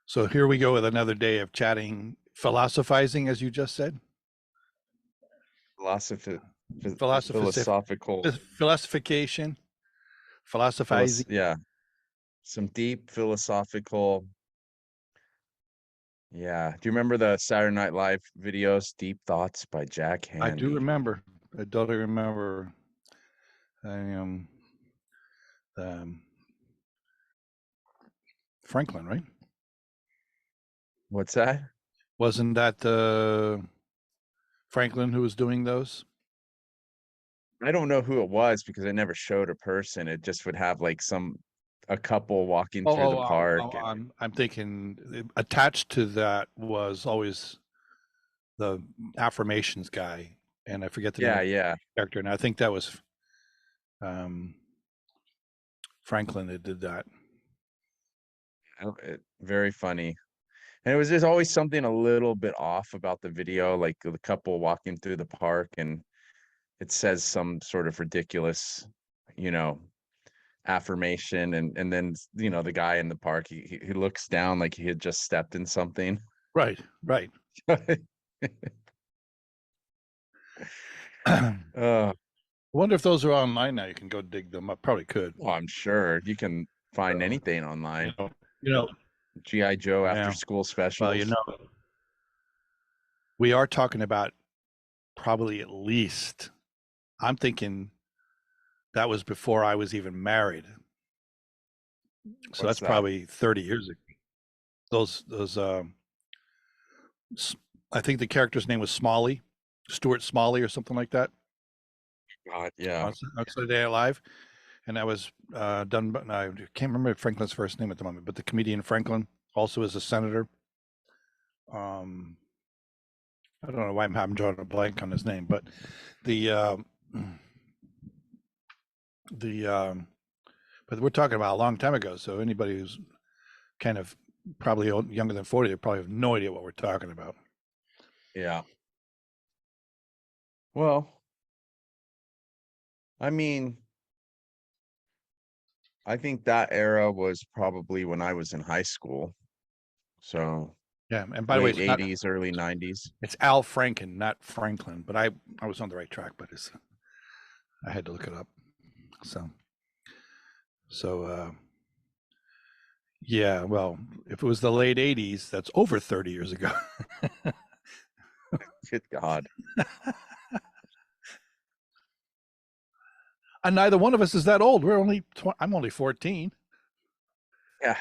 So here we go with another day of chatting, philosophizing, as you just said. Philosophy, Philosophic, philosophical, philosophication, philosophizing. yeah, some deep philosophical. Yeah. Do you remember the Saturday Night Live videos, Deep Thoughts by Jack I do Handey? remember. I totally remember. I um, Franklin, right? What's that? Wasn't that Franklin who was doing those? I don't know who it was because it never showed a person. It just would have like a couple walking Oh, through the oh, park. oh, I'm thinking attached to that was always the affirmations guy, and I forget the name Yeah, of the yeah. character, and I think that was um, Franklin that did that. Very funny. And it was just always something a little bit off about the video, like the couple walking through the park and it says some sort of ridiculous, you know, affirmation and then the guy in the park he looks down like he had just stepped in something. Right, right. uh I wonder if those are online now. You can go dig them up. Probably could. well, I'm sure you can find So, anything you online. know, you know. GI Joe after Yeah. school Well, specials. we are talking about probably at least. I'm thinking that was before I was even married. So What's that's that? probably 30 years ago. Those. I think the character's name was Smalley, Stuart Smalley, or something like that. God, yeah. On Saturday Night Live, and that was done. But I can't remember Franklin's first name at the moment. But the comedian Franklin also is a senator. Um, I don't know why I'm drawing a blank on his name, but the the but we're talking about a long time ago. So anybody who's kind of probably younger than 40, they probably have no idea what we're talking about. Yeah. Well, I mean, I think that era was probably when I was in high school. So Yeah, and by the way, late it's not 80s, early 90s. it's Al Franken, not Franklin. But I was on the right track, but I had to look it up. So yeah, well, if it was the late 80s, that's over 30 years ago. Good God. And neither one of us is that old. I'm only 14. Yeah.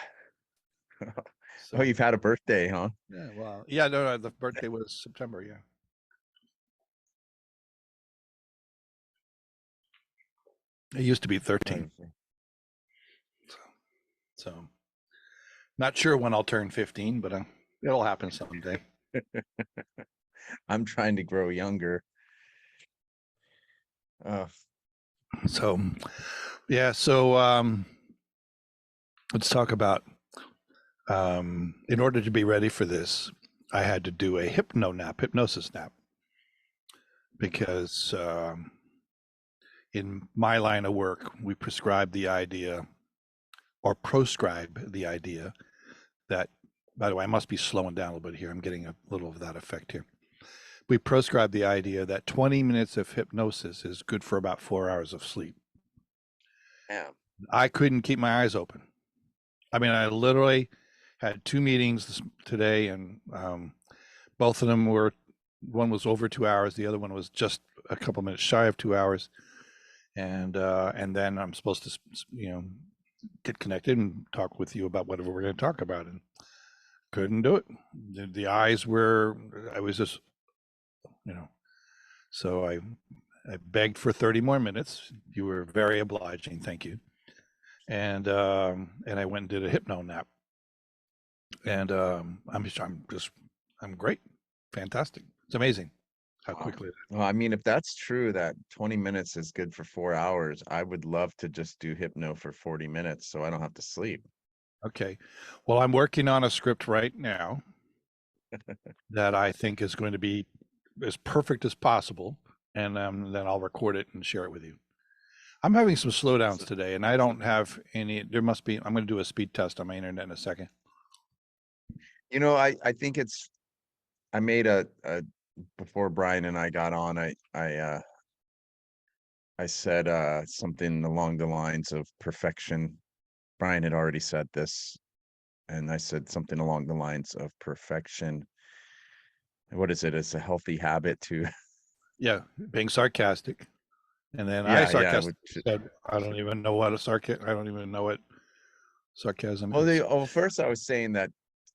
So Oh, you've had a birthday, huh? yeah, well, yeah, no, the birthday was September, yeah. It used to be 13. So not sure when I'll turn 15, but it'll happen someday. I'm trying to grow younger. So yeah, so let's talk about in order to be ready for this, I had to do a hypnosis nap, because in my line of work, we prescribe the idea or proscribe the idea that, by the way, I must be slowing down a little bit here. I'm getting a little of that effect here. We proscribe the idea that 20 minutes of hypnosis is good for about 4 hours of sleep. Yeah. I couldn't keep my eyes open. I mean, I literally had 2 meetings today, and both of them were, one was over 2 hours, the other one was just a couple minutes shy of 2 hours, and then I'm supposed to, get connected and talk with you about whatever we're going to talk about, and couldn't do it. The eyes were, I was just, so I begged for 30 more minutes. You were very obliging, thank you. And I went and did a hypno nap, and I'm great, fantastic. It's amazing how quickly. Well, I mean, if that's true, that 20 minutes is good for 4 hours, I would love to just do hypno for 40 minutes so I don't have to sleep. Okay, well, I'm working on a script right now that I think is going to be as perfect as possible, and then I'll record it and share it with you. I'm having some slowdowns today, and I don't have any. There must be. I'm going to do a speed test on my internet in a second. You know, I think I made a before Brian and I got on, I said something along the lines of perfection. Brian had already said this, and I said something along the lines of perfection. What is it? It's a healthy habit to. Yeah, being sarcastic, and then I Yeah. sarcastically said, "I don't even know what a I don't even know what sarcasm Well, is." first I was saying that,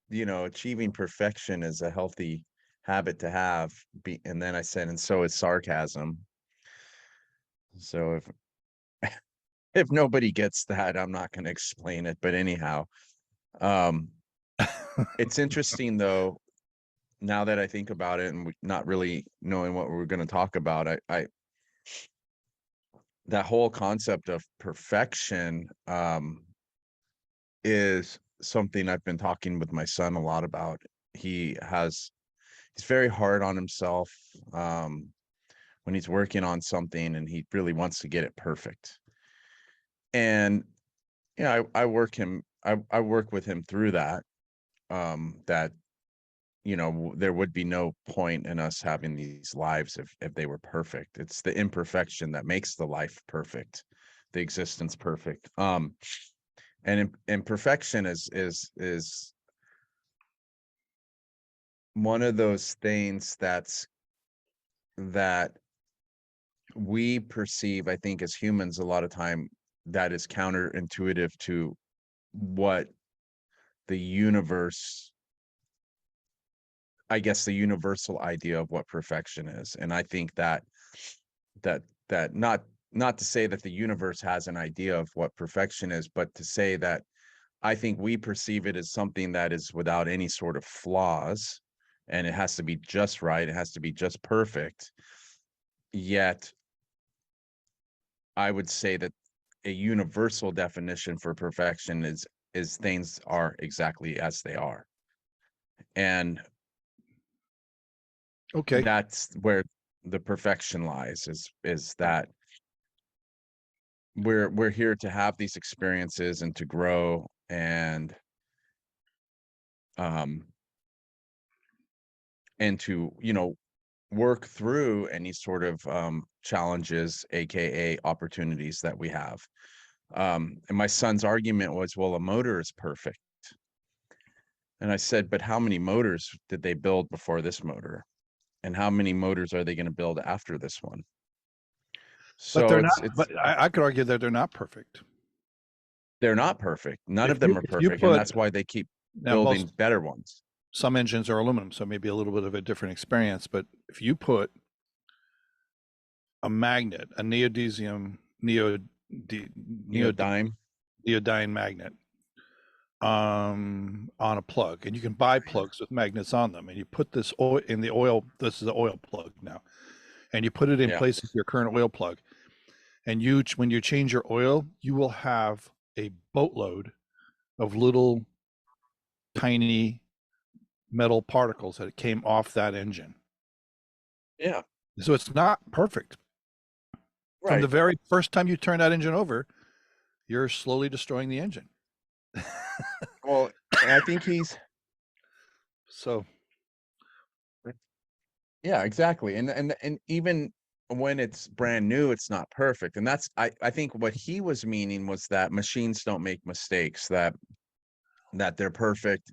achieving perfection is a healthy habit to have. And then I said, and so is sarcasm. So if nobody gets that, I'm not going to explain it. But anyhow, um, it's interesting though, now that I think about it and not really knowing what we're going to talk about, I that whole concept of perfection is something I've been talking with my son a lot about. He's very hard on himself when he's working on something, and he really wants to get it perfect. And I work with him through that. That there would be no point in us having these lives if they were perfect. It's the imperfection that makes the life perfect, the existence perfect. And imperfection is one of those things that we perceive, I think, as humans a lot of time, that is counterintuitive to what the universe, I guess, the universal idea of what perfection is. And I think that not to say that the universe has an idea of what perfection is, but to say that I think we perceive it as something that is without any sort of flaws, and it has to be just right, it has to be just perfect. Yet I would say that a universal definition for perfection is things are exactly as they are. And Okay. that's where the perfection lies, is that we're here to have these experiences and to grow um and to work through any sort of challenges, aka opportunities that we have. And my son's argument was, well, a motor is perfect. And I said, but how many motors did they build before this motor? And how many motors are they going to build after this one? But So they're not. it's But I could argue that they're not perfect. they're not perfect. None of them are If you perfect, and put that's why they keep now building most better ones. some engines are aluminum, so maybe a little bit of a different experience. But if you put a magnet, a neodyne Neodyme. magnet, on a plug, and you can buy plugs with magnets on them, and you put this oil in the oil. This is the oil plug now, and you put it in Yeah. place of your current oil plug, and when you change your oil, you will have a boatload of little tiny metal particles that came off that engine. Yeah. So it's not perfect. From the Right. very first time you turn that engine over, you're slowly destroying the engine. Well, and I think So, yeah, exactly. And even when it's brand new, it's not perfect. And that's I think what he was meaning was that machines don't make mistakes, that they're perfect.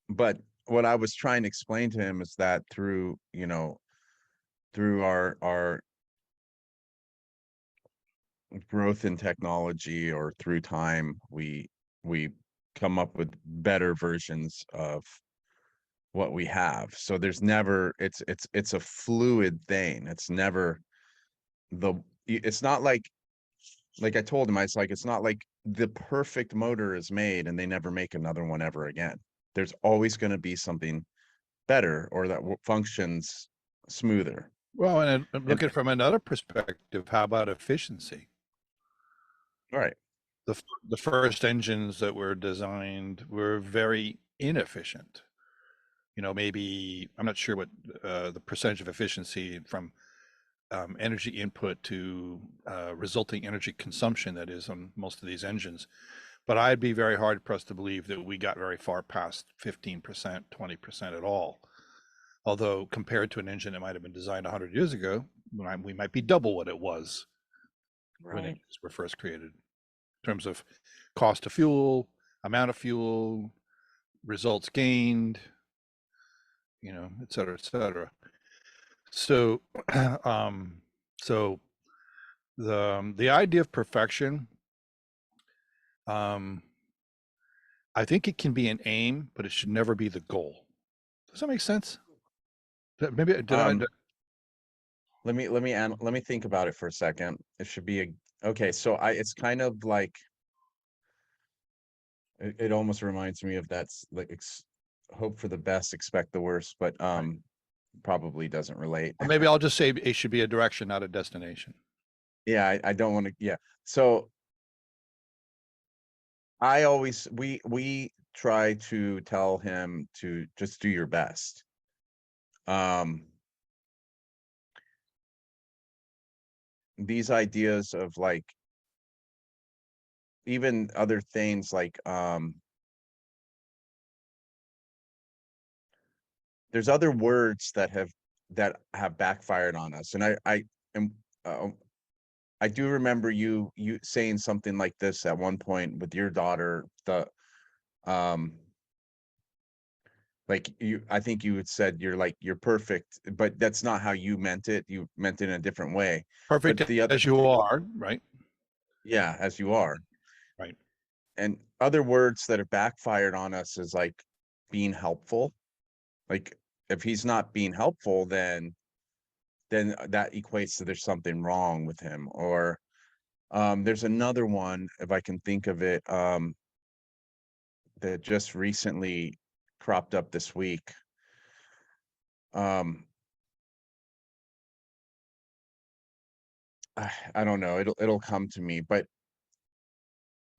But what I was trying to explain to him is that through our growth in technology, or through time, we come up with better versions of what we have. So there's never it's a fluid thing. It's never it's not like I told him, it's not like the perfect motor is made and they never make another one ever again. There's always going to be something better, or that functions smoother. well, and And look at it from another perspective. How about efficiency? right. The first engines that were designed were very inefficient. maybe I'm not sure what the percentage of efficiency from energy input to resulting energy consumption that is on most of these engines. But I'd be very hard pressed to believe that we got very far past 15%, 20% at all. Although compared to an engine that might have been designed 100 years ago, we might be double what it was when Right. engines were first created in terms of cost of fuel, amount of fuel, results gained, et cetera, et cetera. So, so the idea of perfection, um, I think it can be an aim, but it should never be the goal. Does that make sense? Maybe did I? Um, let me think about it for a second. It should be okay. So it's kind of like it almost reminds me of that's like hope for the best, expect the worst, but Right. probably doesn't relate. Or maybe I'll just say it should be a direction, not a destination. Yeah, I don't want to. Yeah. So I always we try to tell him to just do your best. Um, these ideas of like even other things like there's other words that have backfired on us, and I am I do remember you saying something like this at one point with your daughter. Um like I think you had said you're perfect, but that's not how you meant it. You meant it in a different way. Perfect But the other as you are, right? yeah, as you are. Right. And other words that have backfired on us is like being helpful. Like if he's not being helpful, then that equates to there's something wrong with him. Or there's another one, if I can think of it, that just recently cropped up this week. Um, I don't know. It'll come to me, but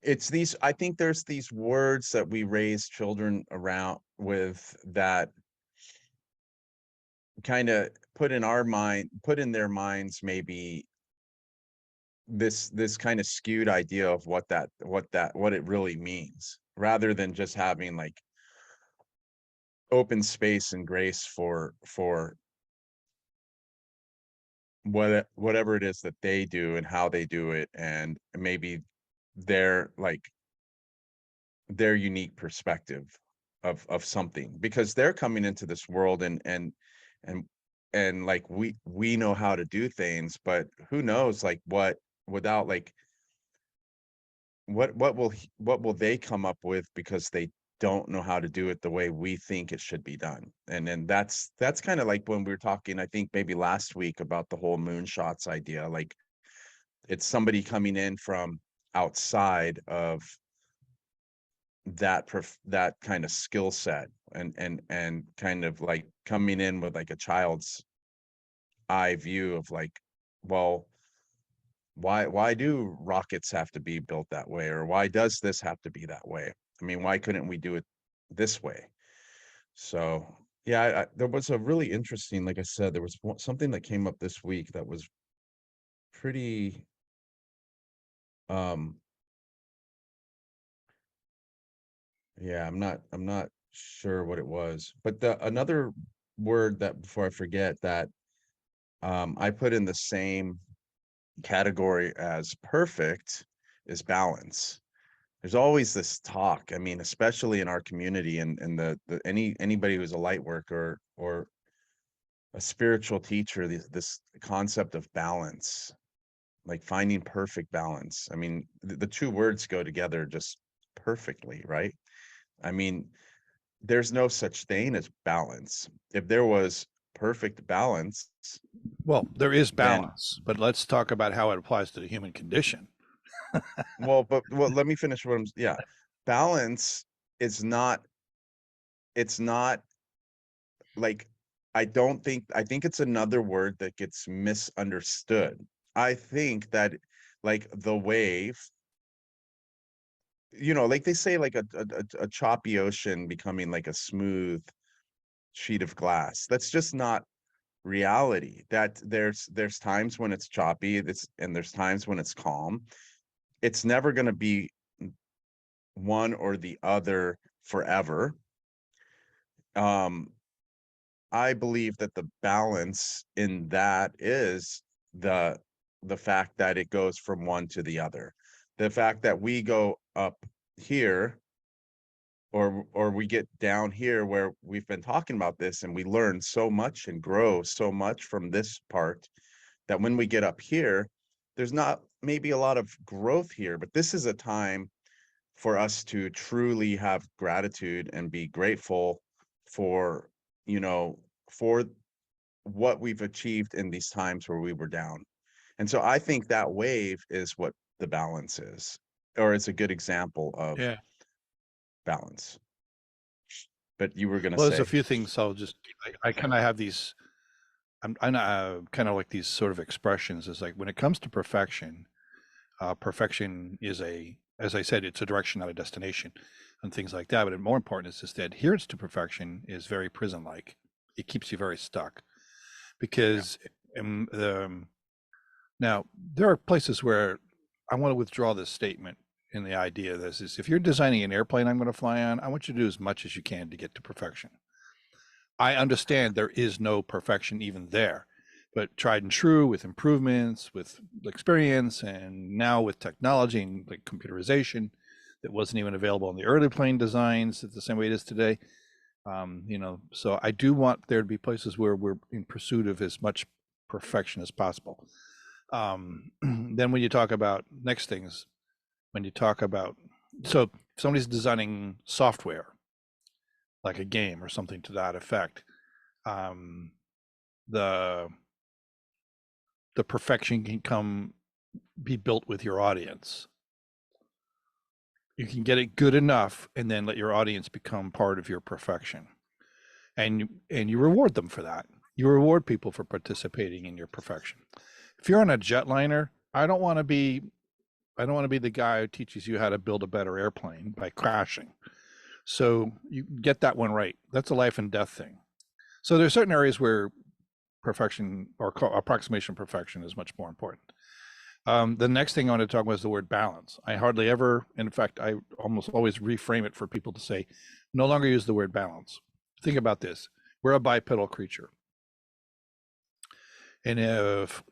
it's these. I think there's these words that we raise children around with that kind of put in their minds maybe this kind of skewed idea of what it really means, rather than just having like open space and grace for whatever it is that they do and how they do it, and maybe their like their unique perspective of something, because they're coming into this world and and like we know how to do things, but who knows like what without like what will they come up with because they don't know how to do it the way we think it should be done. And then that's kind of like when we were talking, I think maybe last week, about the whole moonshots idea. Like it's somebody coming in from outside of that kind of skill set, and kind of like coming in with like a child's eye view of like, well, why do rockets have to be built that way, or why does this have to be that way? I mean, why couldn't we do it this way? So yeah, there was a really interesting, like I said, there was something that came up this week that was pretty um yeah, I'm not sure what it was, but the another word that, before I forget, that I put in the same category as perfect is balance. There's always this talk, I mean, especially in our community, and anybody who's a light worker or a spiritual teacher, this concept of balance, like finding perfect balance. I mean, the two words go together just perfectly, right? I mean, there's no such thing as balance. If there was perfect balance, Well, there is then balance, but let's talk about how it applies to the human condition. well, let me finish what I'm yeah. Balance is not it's not like I think it's another word that gets misunderstood. I think that like the wave, like they say, like a choppy ocean becoming like a smooth sheet of glass. That's just not reality. That there's times when it's choppy, and there's times when it's calm. It's never going to be one or the other forever. I believe that the balance in that is the the fact that it goes from one to the other. The fact that we go up here, or we get down here where we've been talking about this, and we learn so much and grow so much from this part, that when we get up here, there's not maybe a lot of growth here, but this is a time for us to truly have gratitude and be grateful for, you know, for what we've achieved in these times where we were down. And so I think that wave is what the balance is, or it's a good example of Yeah. balance. But you were going to Well, there's a say, few things. I'll just, I kind of have these, I'm kind of like these sort of expressions is like when it comes to perfection, perfection is as I said, it's a direction, not a destination and things like that. But more important is just that adherence to perfection is very prison-like. It keeps you very stuck because now there are places where I want to withdraw this statement in the idea of this is if you're designing an airplane I'm going to fly on, I want you to do as much as you can to get to perfection. I understand there is no perfection even there, but tried and true with improvements, with experience, and now with technology and like computerization that wasn't even available in the early plane designs at the same way it is today. So I do want there to be places where we're in pursuit of as much perfection as possible. Then when you talk about next things, when you talk about, so if somebody's designing software, like a game or something to that effect, the the perfection can be built with your audience. You can get it good enough and then let your audience become part of your perfection. And you reward them for that. You reward people for participating in your perfection. If you're on a jetliner, I don't want to be the guy who teaches you how to build a better airplane by crashing. So you get that one right. That's a life and death thing. So there's certain areas where perfection or approximation perfection is much more important. The next thing I want to talk about is the word balance. I hardly ever, in fact, I almost always reframe it for people to say, no longer use the word balance. Think about this. We're a bipedal creature. And if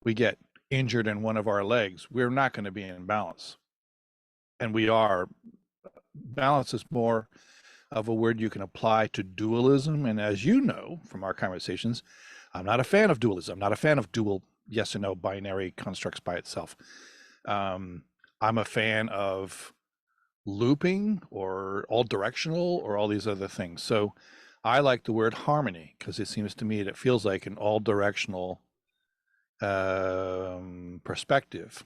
we get injured in one of our legs, we're not going to be in balance. And we are. Balance is more of a word you can apply to dualism. And as you know from our conversations, I'm not a fan of dualism. I'm not a fan of dual yes and no binary constructs by itself. I'm a fan of looping or all directional or all these other things. So I like the word harmony because it seems to me that it feels like an all directional perspective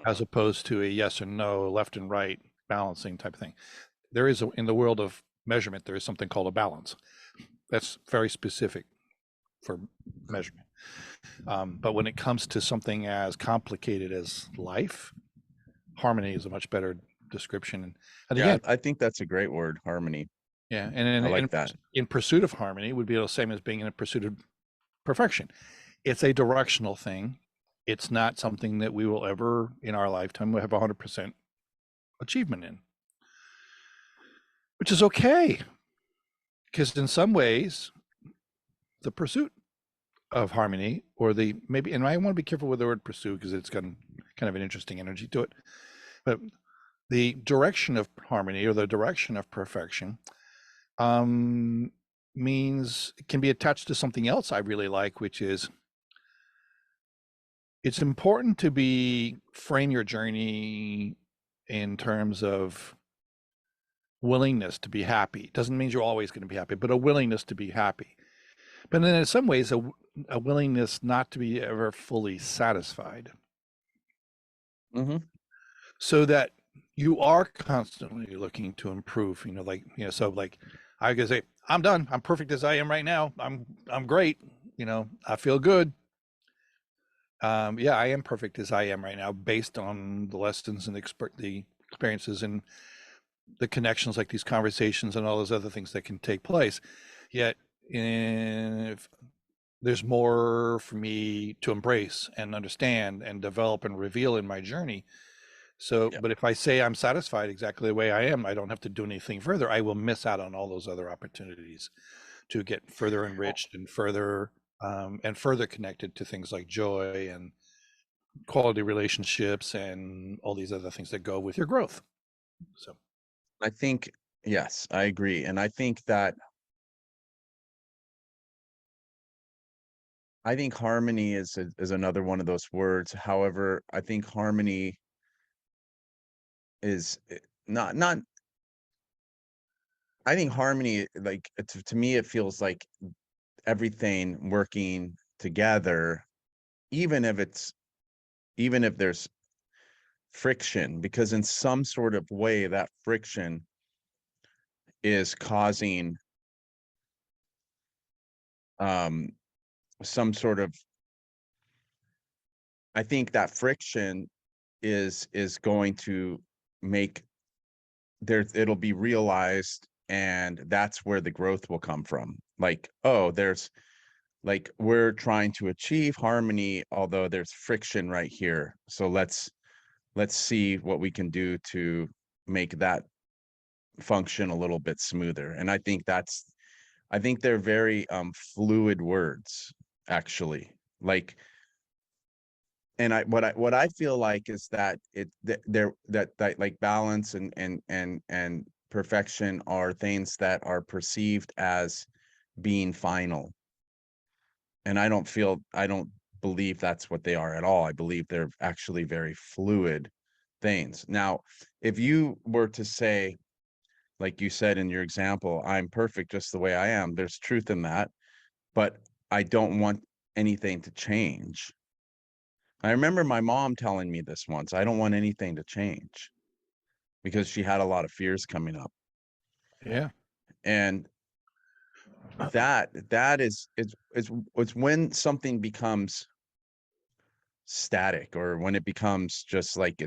as opposed to a yes and no, left and right balancing type of thing. There is in the world of measurement, there is something called a balance. That's very specific for measurement. But when it comes to something as complicated as life, harmony is a much better description. And yeah, again, I think that's a great word, harmony. yeah, I like that. in pursuit of harmony would be the same as being in a pursuit of perfection. It's a directional thing. It's not something that we will ever in our lifetime have 100% achievement in, which is okay. Because in some ways, the pursuit of harmony or the maybe, and I want to be careful with the word pursue because it's got kind of an interesting energy to it, but the direction of harmony or the direction of perfection means it can be attached to something else I really like, which is it's important to frame your journey in terms of willingness to be happy. Doesn't mean you're always going to be happy, but a willingness to be happy. But then in some ways, a willingness not to be ever fully satisfied. So that you are constantly looking to improve, so like I could say, I'm done. I'm perfect as I am right now. I'm great. I feel good. Yeah, I am perfect as I am right now based on the lessons and the experiences and the connections, like these conversations and all those other things that can take place. Yet, if there's more for me to embrace and understand and develop and reveal in my journey. So, Yep. but if I say I'm satisfied exactly the way I am, I don't have to do anything further. I will miss out on all those other opportunities to get further Well, enriched and further connected to things like joy and quality relationships and all these other things that go with your growth. So, I think, yes, I agree. And I think harmony is another one of those words. However, I think harmony is not I think harmony, like to me, it feels like everything working together, even if even if there's friction, because in some sort of way that friction is causing um some sort of, I think that friction is going to make it'll be realized, and that's where the growth will come from. Like, oh, there's like, we're trying to achieve harmony, although there's friction right here. So let's see what we can do to make that function a little bit smoother. And I think they're very fluid words, actually. Like, and what I feel like is that that like balance and perfection are things that are perceived as being final. And I don't believe that's what they are at all. I believe they're actually very fluid things. Now, if you were to say, like you said in your example, I'm perfect just the way I am, there's truth in that, but I don't want anything to change. I remember my mom telling me this once. I don't want anything to change, because she had a lot of fears coming up. yeah. And that is when something becomes static, or when it becomes just like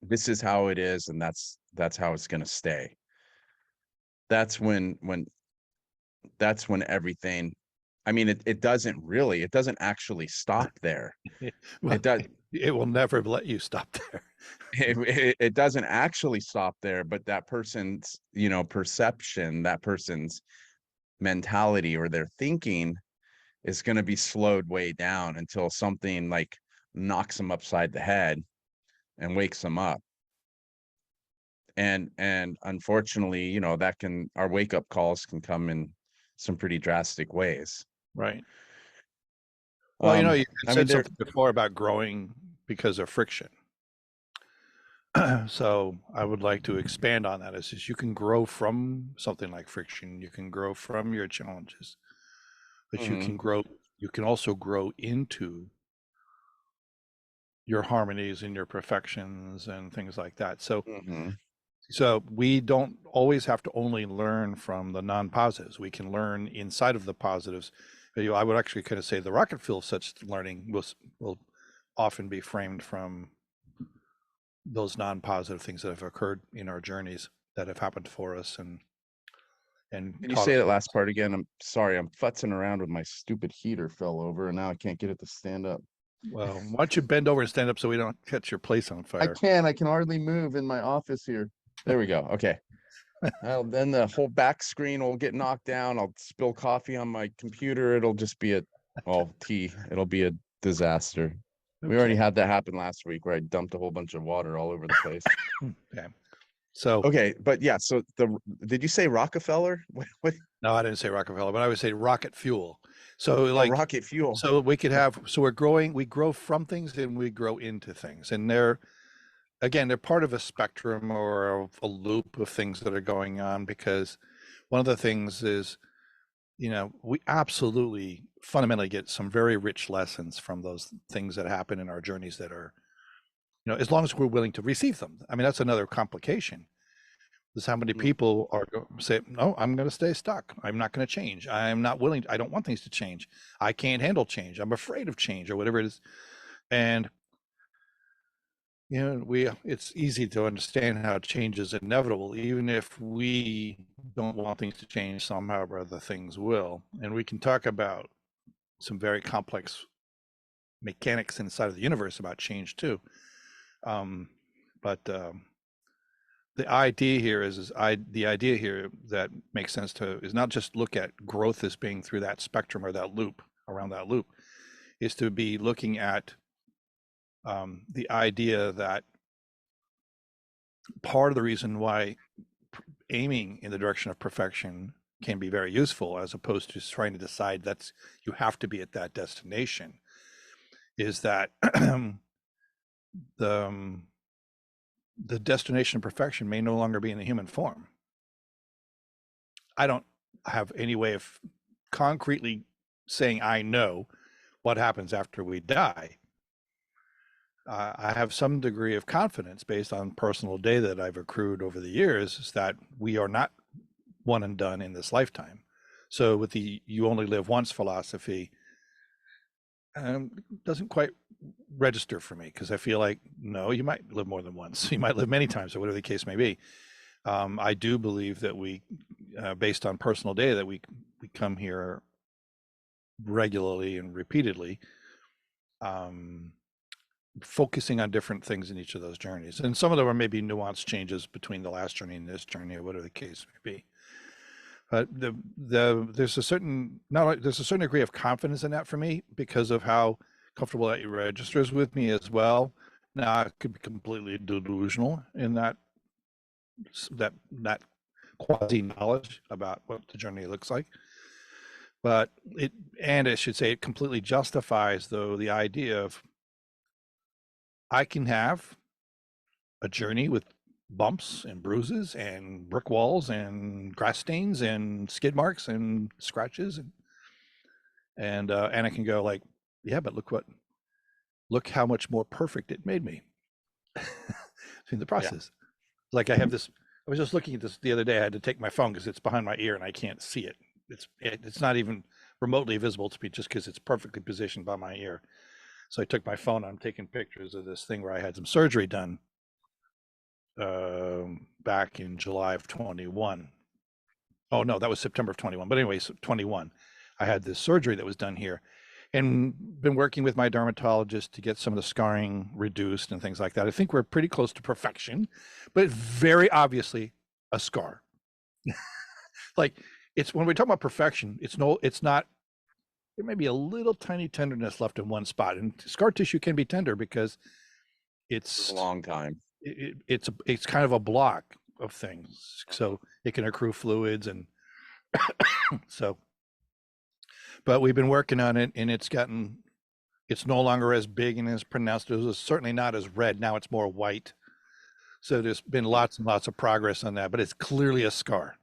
this is how it is, and that's how it's going to stay. That's when everything, I mean, it doesn't actually stop there. Well, It does. it will never let you stop there. It doesn't actually stop there, but that person's, perception, that person's mentality or their thinking is going to be slowed way down until something like knocks them upside the head and wakes them up. And unfortunately, that can our wake up calls can come in some pretty drastic ways. Right. Well, you had I mean, said something before about growing because of friction. So I would like to expand on that. It's just you can grow from something like friction. You can grow from your challenges, but mhm, you can also grow into your harmonies and your perfections and things like that. mhm, So we don't always have to only learn from the non-positives. We can learn inside of the positives. I would actually kind of say the rocket fuel of such learning will often be framed from those non-positive things that have occurred in our journeys that have happened for us and can you taught say us that lessons. last part again? I'm sorry, I'm futzing around with my stupid heater fell over, and now I can't get it to stand up. Well, why don't you bend over and stand up so we don't catch your place on fire? I can hardly move in my office here. There we go. Okay. Then the whole back screen will get knocked down. I'll spill coffee on my computer. It'll just be tea. It'll be a disaster. We already Okay. had that happen last week, where I dumped a whole bunch of water all over the place. Okay. So Okay, but yeah, so did you say Rockefeller? What? no, I didn't say Rockefeller, but I would say rocket fuel. So Oh, like, rocket fuel. so we could have, so we grow from things and we grow into things. And they're part of a spectrum or a loop of things that are going on because one of the things is, we absolutely fundamentally get some very rich lessons from those things that happen in our journeys that are, as long as we're willing to receive them. I mean, that's another complication is how many Mm, people say, no, I'm going to stay stuck. I'm not going to change. I'm not willing. I don't want things to change. I can't handle change. I'm afraid of change or whatever it is. And You know, it's easy to understand how change is inevitable, even if we don't want things to change somehow or other things will. And we can talk about some very complex mechanics inside of the universe about change too. Um, but the idea here the idea here that makes sense to is not just look at growth as being through that spectrum or that loop around that loop, is to be looking at the idea that part of the reason why aiming in the direction of perfection can be very useful as opposed to trying to decide that's you have to be at that destination is that the the destination of perfection may no longer be in the human form. I don't have any way of concretely saying I know what happens after we die. I have some degree of confidence based on personal data that I've accrued over the years is that we are not one and done in this lifetime. So with the you only live once philosophy, doesn't quite register for me because I feel like no, you might live more than once. You might live many times, or whatever the case may be. I do believe that we, based on personal data, that we come here regularly and repeatedly, focusing on different things in each of those journeys. And some of them are maybe nuanced changes between the last journey and this journey, or whatever the case may be. But there's a certain there's a certain degree of confidence in that for me because of how comfortable that registers with me as well. Now I could be completely delusional in that quasi knowledge about what the journey looks like. But I should say it completely justifies though the idea of I can have a journey with bumps and bruises and brick walls and grass stains and skid marks and scratches and I can go like, yeah, but look how much more perfect it made me in the Yeah. process. Like I have this. I was just looking at this the other day. I had to take my phone because it's behind my ear and I can't see it. It's not even remotely visible to me just because it's perfectly positioned by my ear. So I took my phone. I'm taking pictures of this thing where I had some surgery done back in July of 21. Oh no, that was September of 21. But anyways, 21. I had this surgery that was done here, and been working with my dermatologist to get some of the scarring reduced and things like that. I think we're pretty close to perfection, but very obviously a scar. Like it's when we talk about perfection, it's not. There may be a little tiny tenderness left in one spot, and scar tissue can be tender because For it's a long time. it's kind of a block of things, so it can accrue fluids and so. But we've been working on it, and it's no longer as big and as pronounced. It was certainly not as red. Now it's more white. So there's been lots and lots of progress on that, but it's clearly a scar.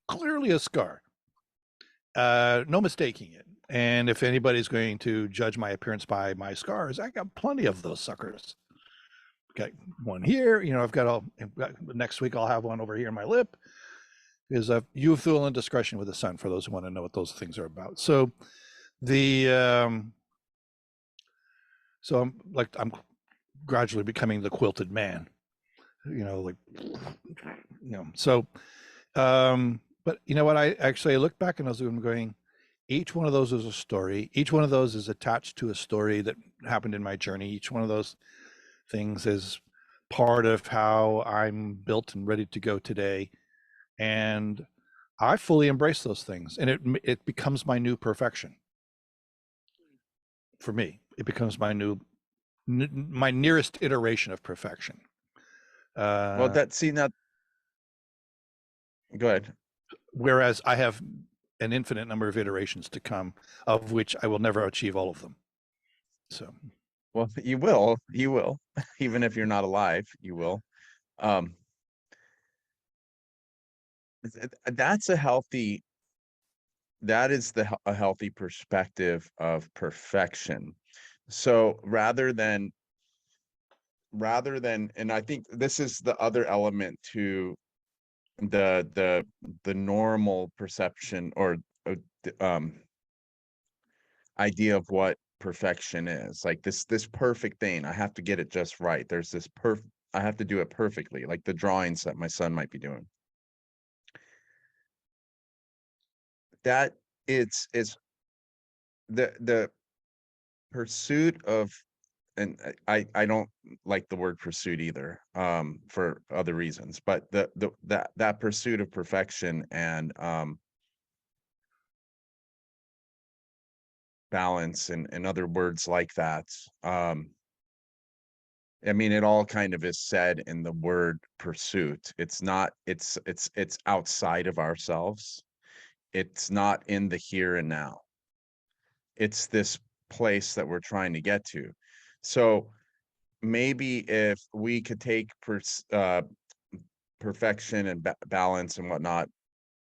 Clearly a scar. No mistaking it. And if anybody's going to judge my appearance by my scars, I got plenty of those suckers. Got one here, next week I'll have one over here in my lip. Is a youthful indiscretion with the sun for those who want to know what those things are about. So the I'm gradually becoming the quilted man, so but you know what, I look back and I was going, each one of those is a story. Each one of those is attached to a story that happened in my journey. Each one of those things is part of how I'm built and ready to go today. And I fully embrace those things, and it becomes my new perfection. For me, it becomes my nearest iteration of perfection. Well, go ahead. Whereas I have an infinite number of iterations to come, of which I will never achieve all of them. So, Well, you will, even if you're not alive, you will. That's a healthy perspective of perfection. So rather than, and I think this is the other element to the normal perception or idea of what perfection is. Like this perfect thing. I have to get it just right. There's this I have to do it perfectly, like the drawings that my son might be doing. That it's the pursuit of, and I don't like the word pursuit either, for other reasons, but that pursuit of perfection and balance and other words like that. I mean, it all kind of is said in the word pursuit. It's not, it's outside of ourselves. It's not in the here and now. It's this place that we're trying to get to. So maybe if we could take perfection and balance and whatnot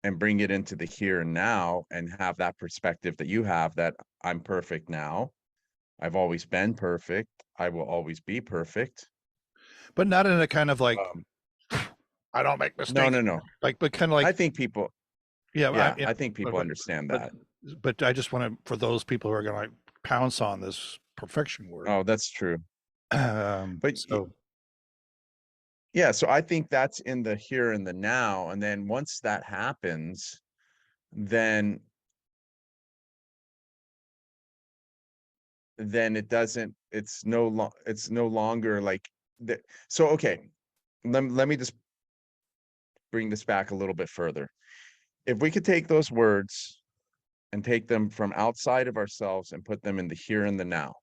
and bring it into the here and now and have that perspective that you have, that I'm perfect now. I've always been perfect. I will always be perfect. But not in a kind of like, Um, I don't make no, mistakes. no, no. Like, but kind of like, I think people, yeah, yeah, I think people but, understand but, that. but I just want to, for those people who are going to like pounce on this perfection word. Oh, that's true. But So, yeah, so I think that's in the here and the now. And then once that happens, then it doesn't, it's no longer like that. So okay, let me just bring this back a little bit further. If we could take those words and take them from outside of ourselves and put them in the here and the now,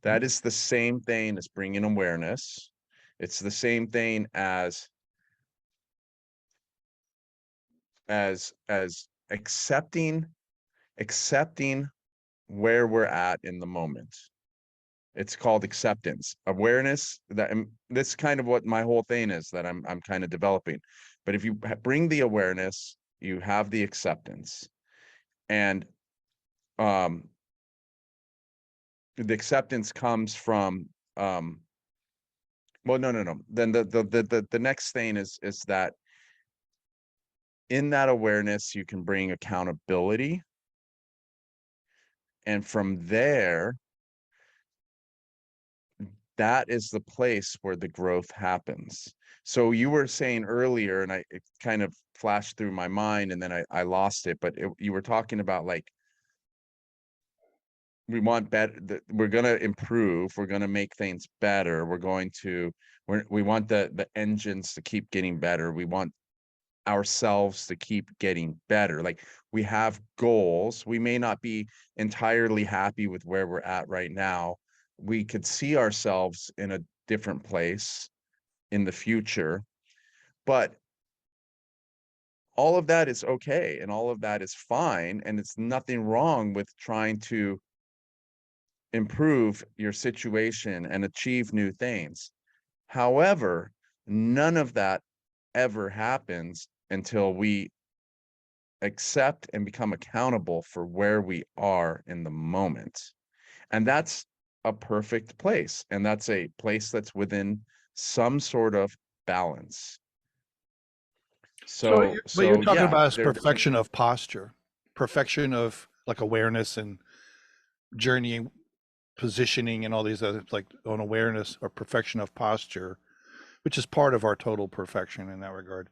that is the same thing as bringing awareness. It's the same thing as accepting where we're at in the moment. It's called acceptance. Awareness, that this is kind of what my whole thing is that I'm kind of developing. But if you bring the awareness, you have the acceptance. And the acceptance comes from well, no. Then the next thing is that in that awareness you can bring accountability. And from there, that is the place where the growth happens. So you were saying earlier, and it kind of flashed through my mind and then I lost it, but you were talking about like, we want better, we're going to improve, we're going to make things better, we want the engines to keep getting better, we want ourselves to keep getting better. Like, we have goals. We may not be entirely happy with where we're at right now. We could see ourselves in a different place in the future, but all of that is okay and all of that is fine, and it's nothing wrong with trying to improve your situation and achieve new things. However, none of that ever happens until we accept and become accountable for where we are in the moment. And that's a perfect place. And that's a place that's within some sort of balance. but you're talking Yeah, about as perfection of posture, perfection of like awareness and journeying, positioning, and all these other like on awareness or perfection of posture, which is part of our total perfection in that regard.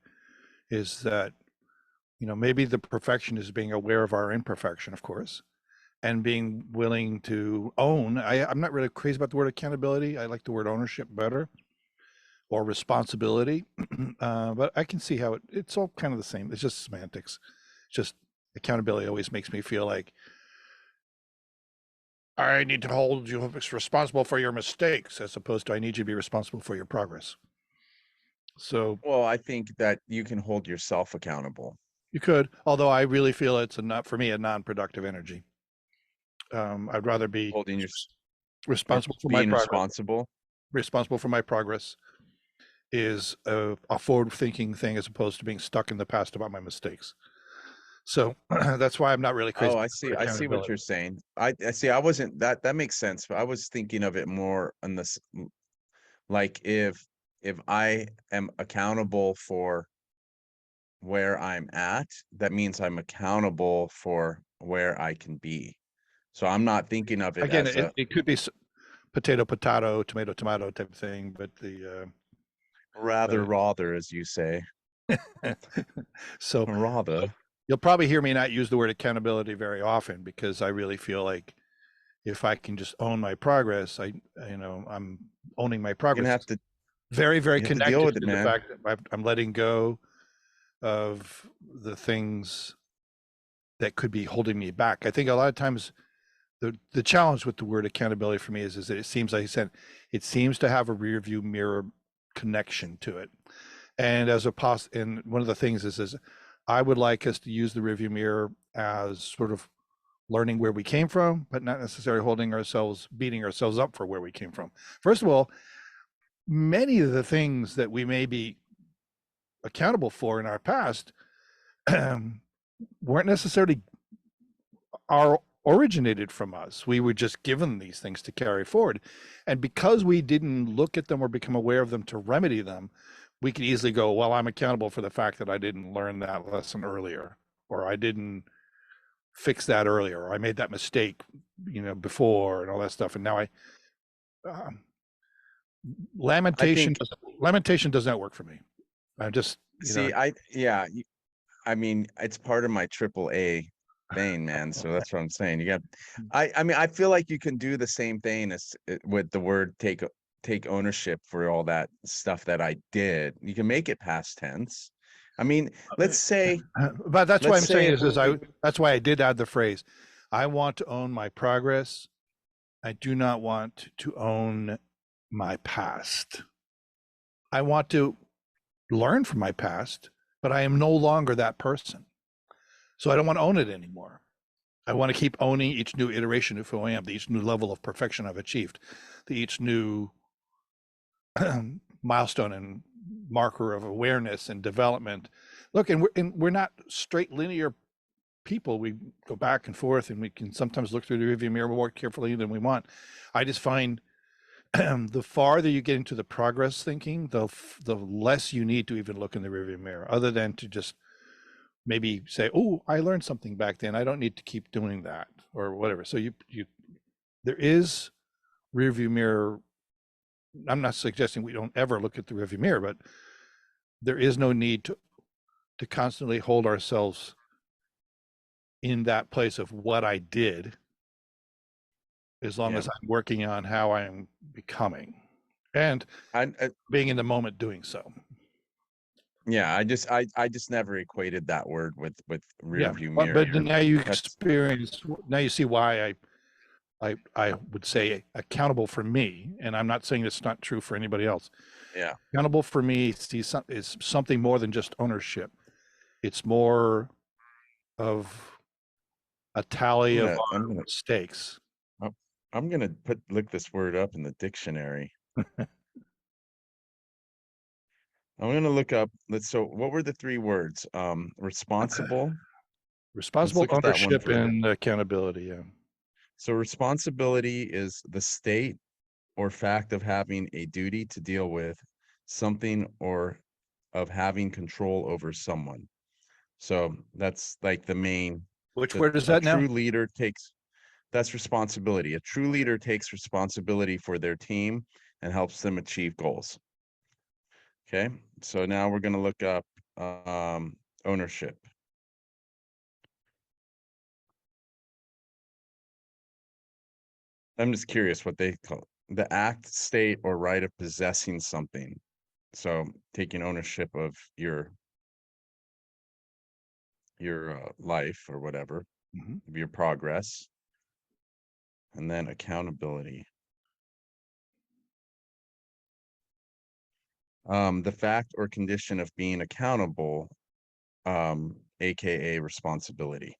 Is that, maybe the perfection is being aware of our imperfection, of course, and being willing to own. I'm not really crazy about the word accountability. I like the word ownership better, or responsibility. But I can see how it's all kind of the same. It's just semantics. Just accountability always makes me feel like I need to hold you responsible for your mistakes, as opposed to I need you to be responsible for your progress. So well, I think that you can hold yourself accountable. you could, although I really feel it's not for me a non-productive energy. I'd rather be Holding your or responsible for my being progress. responsible. Responsible for my progress is a forward-thinking thing, as opposed to being stuck in the past about my mistakes. So that's why I'm not really crazy Oh, about I see what accountability. you're saying. I see. I wasn't, that makes sense, but I was thinking of it more on this, like, if I am accountable for where I'm at, that means I'm accountable for where I can be. So I'm not thinking of it Again, as a it could be potato, potato, tomato, tomato type of thing, but rather, uh, rather, as you say, so rather. you'll probably hear me not use the word accountability very often because I really feel like if I can just own my progress, I'm owning my You're gonna progress. have to Very, very you have to deal connected with it, to the man. fact that I'm letting go of the things that could be holding me back. I think a lot of times the challenge with the word accountability for me is that it seems, like I said, it seems to have a rear view mirror connection to it. And and one of the things is I would like us to use the rearview mirror as sort of learning where we came from, but not necessarily beating ourselves up for where we came from. First of all, many of the things that we may be accountable for in our past weren't necessarily are originated from us. We were just given these things to carry forward. And because we didn't look at them or become aware of them to remedy them, we could easily go, well, I'm accountable for the fact that I didn't learn that lesson earlier, or I didn't fix that earlier, or I made that mistake, before and all that stuff. And now um, I think lamentation does not work for me. I just, see, yeah, I mean, it's part of my triple A vein, man. So that's what I'm saying. I mean, I feel like you can do the same thing as with the word take ownership for all that stuff that I did. You can make it past tense. I mean, but that's why let's I'm saying say that's why I did add the phrase, I want to own my progress. I do not want to own my past. I want to learn from my past, but I am no longer that person. So I don't want to own it anymore. I want to keep owning each new iteration of who I am, each new level of perfection I've achieved, each new milestone and marker of awareness and development. Look, and we're not straight linear people. We go back and forth, and we can sometimes look through the rearview mirror more carefully than we want. I just find the farther you get into the progress thinking, the less you need to even look in the rearview mirror, other than to just maybe say, "Oh, I learned something back then. I don't need to keep doing that," or whatever. So there is rearview mirror. I'm not suggesting we don't ever look at the rearview mirror, but there is no need to constantly hold ourselves in that place of what I did, as long yeah, as I'm working on how I am becoming and I being in the moment doing so. yeah, I just never equated that word with rear Yeah, view but mirror. now you That's experience. Now you see why I would say accountable for me, and I'm not saying it's not true for anybody else. yeah. Accountable for me is something more than just ownership. It's more of a tally of I'm our gonna mistakes. I'm I'm gonna look this word up in the dictionary. I'm gonna look up. So what were the three words? Responsible. Let's Responsible look at that one ownership first. and accountability. Yeah. So responsibility is the state or fact of having a duty to deal with something or of having control over someone. So that's like the main. Which The word is A that now? true leader takes that's responsibility. A true leader takes responsibility for their team and helps them achieve goals. Okay, so now we're going to look up ownership. I'm just curious what they call it. The act, state, or right of possessing something. So taking ownership of your life or whatever, Mhm. of your progress, and then accountability. The fact or condition of being accountable, aka responsibility.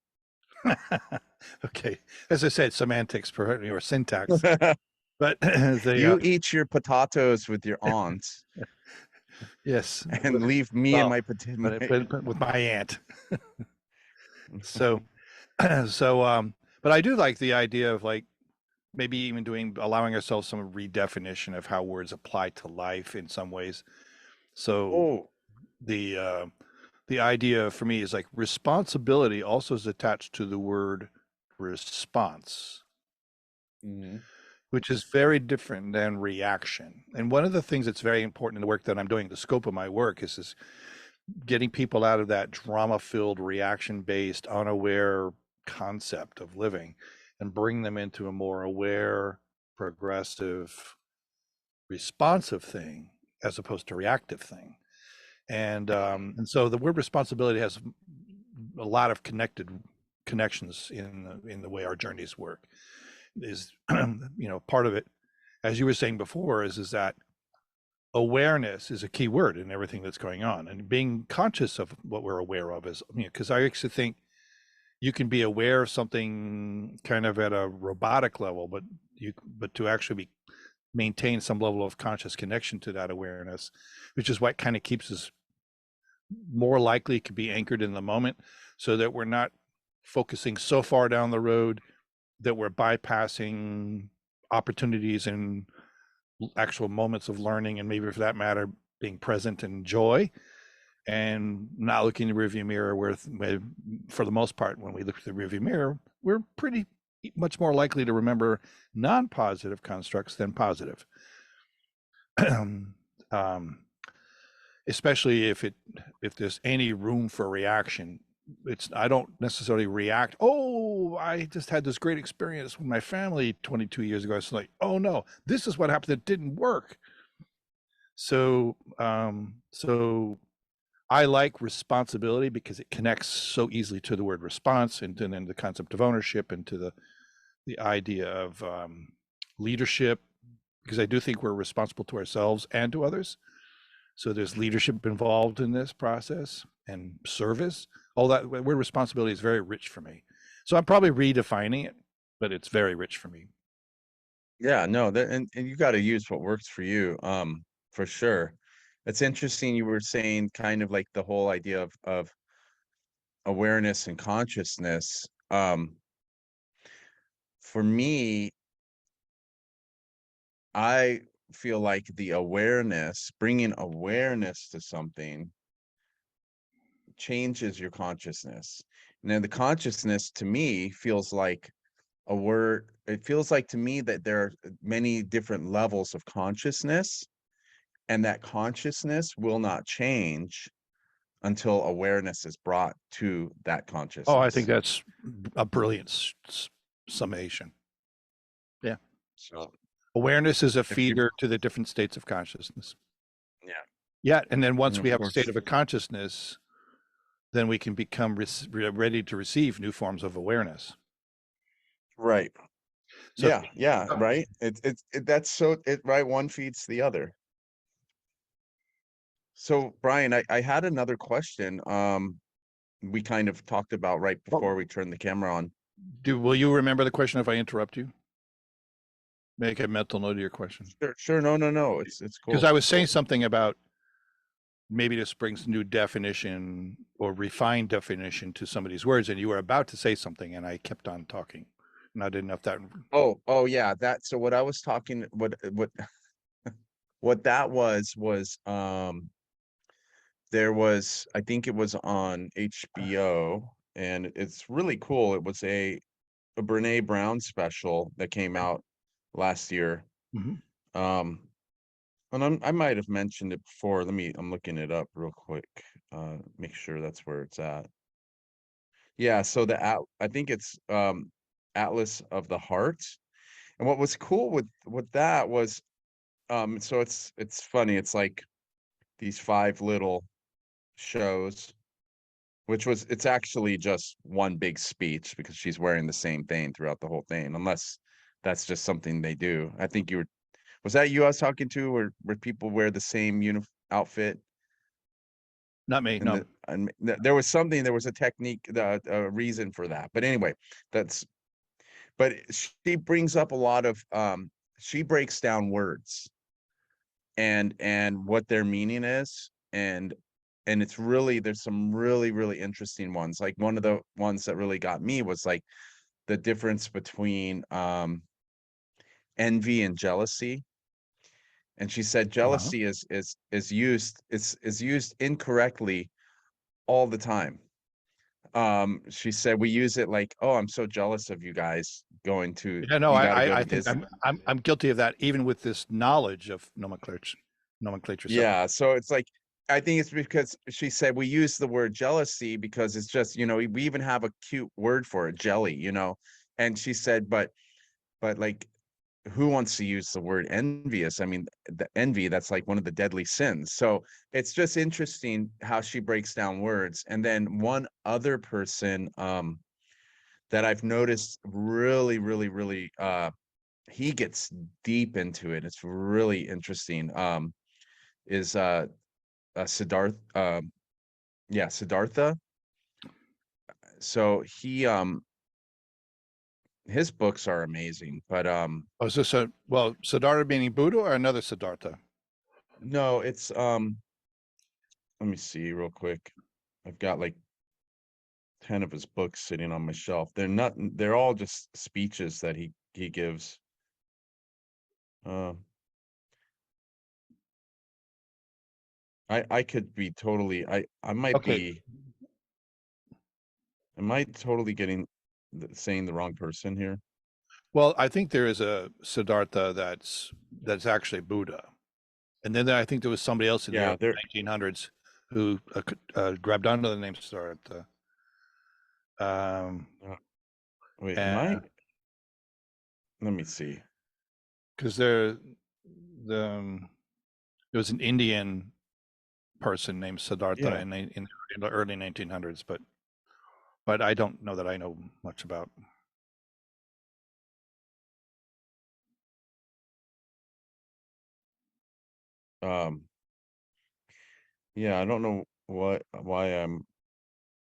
Okay, as I said, semantics or syntax, but the You eat your potatoes with your aunt yes, and leave me and well, my potato. but with my aunt. So, but I do like the idea of like maybe even allowing ourselves some redefinition of how words apply to life in some ways. So Oh, the uh, the idea for me is like responsibility also is attached to the word response. Mhm. which is very different than reaction. And one of the things that's very important in the work that I'm doing, the scope of my work is getting people out of that drama-filled, reaction-based, unaware concept of living and bring them into a more aware, progressive, responsive thing as opposed to reactive thing. And so the word responsibility has a lot of connections in the way our journeys work. Is part of it, as you were saying before, is that awareness is a key word in everything that's going on, and being conscious of what we're aware of is, because I actually think you can be aware of something kind of at a robotic level, but to actually maintain some level of conscious connection to that awareness, which is what kind of keeps us more likely to be anchored in the moment, so that we're not focusing so far down the road that we're bypassing opportunities and actual moments of learning, and maybe for that matter, being present in joy, and not looking in the rearview mirror where, for the most part, when we look at the rearview mirror, we're pretty much more likely to remember non-positive constructs than positive. Especially if there's any room for reaction. I don't necessarily react. Oh, I just had this great experience with my family 22 years ago. It's like, oh no, this is what happened that didn't work. So I like responsibility because it connects so easily to the word response, and then the concept of ownership, and to the idea of leadership, because I do think we're responsible to ourselves and to others. So there's leadership involved in this process, and service. All that word responsibility is very rich for me. So I'm probably redefining it, but it's very rich for me. Yeah, no, and you got to use what works for you, for sure. It's interesting you were saying kind of like the whole idea of awareness and consciousness. For me, I feel like the awareness, bringing awareness to something changes your consciousness. And then the consciousness to me feels like a word. It feels like to me that there are many different levels of consciousness, and that consciousness will not change until awareness is brought to that Oh, I think consciousness. that's a brilliant summation. Yeah. So Awareness is a if you, feeder to the different states of consciousness. yeah, Yeah. And then and once of we have a state course, of a consciousness, then we can become ready to receive new forms of awareness. right. So, Yeah, yeah, right. That's so it right. One feeds the other. So Brian, I had another question. We kind of talked about right well, before we turned the camera on. will you remember the question if I interrupt you? Make a mental note of your question. Sure, sure. No, no, no. It's Because cool. I was saying something about maybe this brings new definition or refined definition to some of these words, and you were about to say something, and I kept on talking, and I didn't know if that. Oh yeah. That so what I was talking what that was there was, I think it was on HBO, and it's really cool. It was a Brene Brown special that came out last year. Mhm. Um, and I might have mentioned it before. I'm looking it up real quick. Make sure that's where it's at. Yeah, so I think it's Atlas of the Heart. And what was cool with that was so it's funny. It's like these five little shows, which was it's actually just one big speech because she's wearing the same thing throughout the whole thing, unless that's just something they do. I think was that you I was talking to, where people wear the same outfit? Not me, And no. there was something, there was a technique, a reason for that. But anyway, that's but she brings up a lot of she breaks down words and what their meaning is, and it's really, there's some really interesting ones. Like one of the ones that really got me was like the difference between envy and jealousy. And she said Uh-huh. jealousy is used incorrectly all the time. She said we use it like, oh, I'm so jealous of you guys, going to, Yeah, no, you got to go I to think this. I'm guilty of that, even with this knowledge of nomenclature. So Yeah, so it's like, I think it's because she said we use the word jealousy because it's just, we even have a cute word for it, jelly. And she said, but like, who wants to use the word envious? I mean, the envy, that's like one of the deadly sins. So it's just interesting how she breaks down words. And then one other person that I've noticed really, really, really he gets deep into it. It's really interesting. Is Siddharth yeah, Siddhartha. So he his books are amazing, but is this Siddhartha meaning Buddha or another Siddhartha? no, it's let me see real quick. I've got like 10 of his books sitting on my shelf. They're all just speeches that he gives. Uh I could be totally I might Okay. be am I totally saying the wrong person here? Well, I think there is a Siddhartha that's actually Buddha, and then I think there was somebody else in the Yeah, early there 1900s who grabbed onto the name Siddhartha. uh, wait, am And I let me see. because there there was an Indian person named Siddhartha Yeah. in the early 1900s, but I don't know that I know much about. Um yeah, I don't know why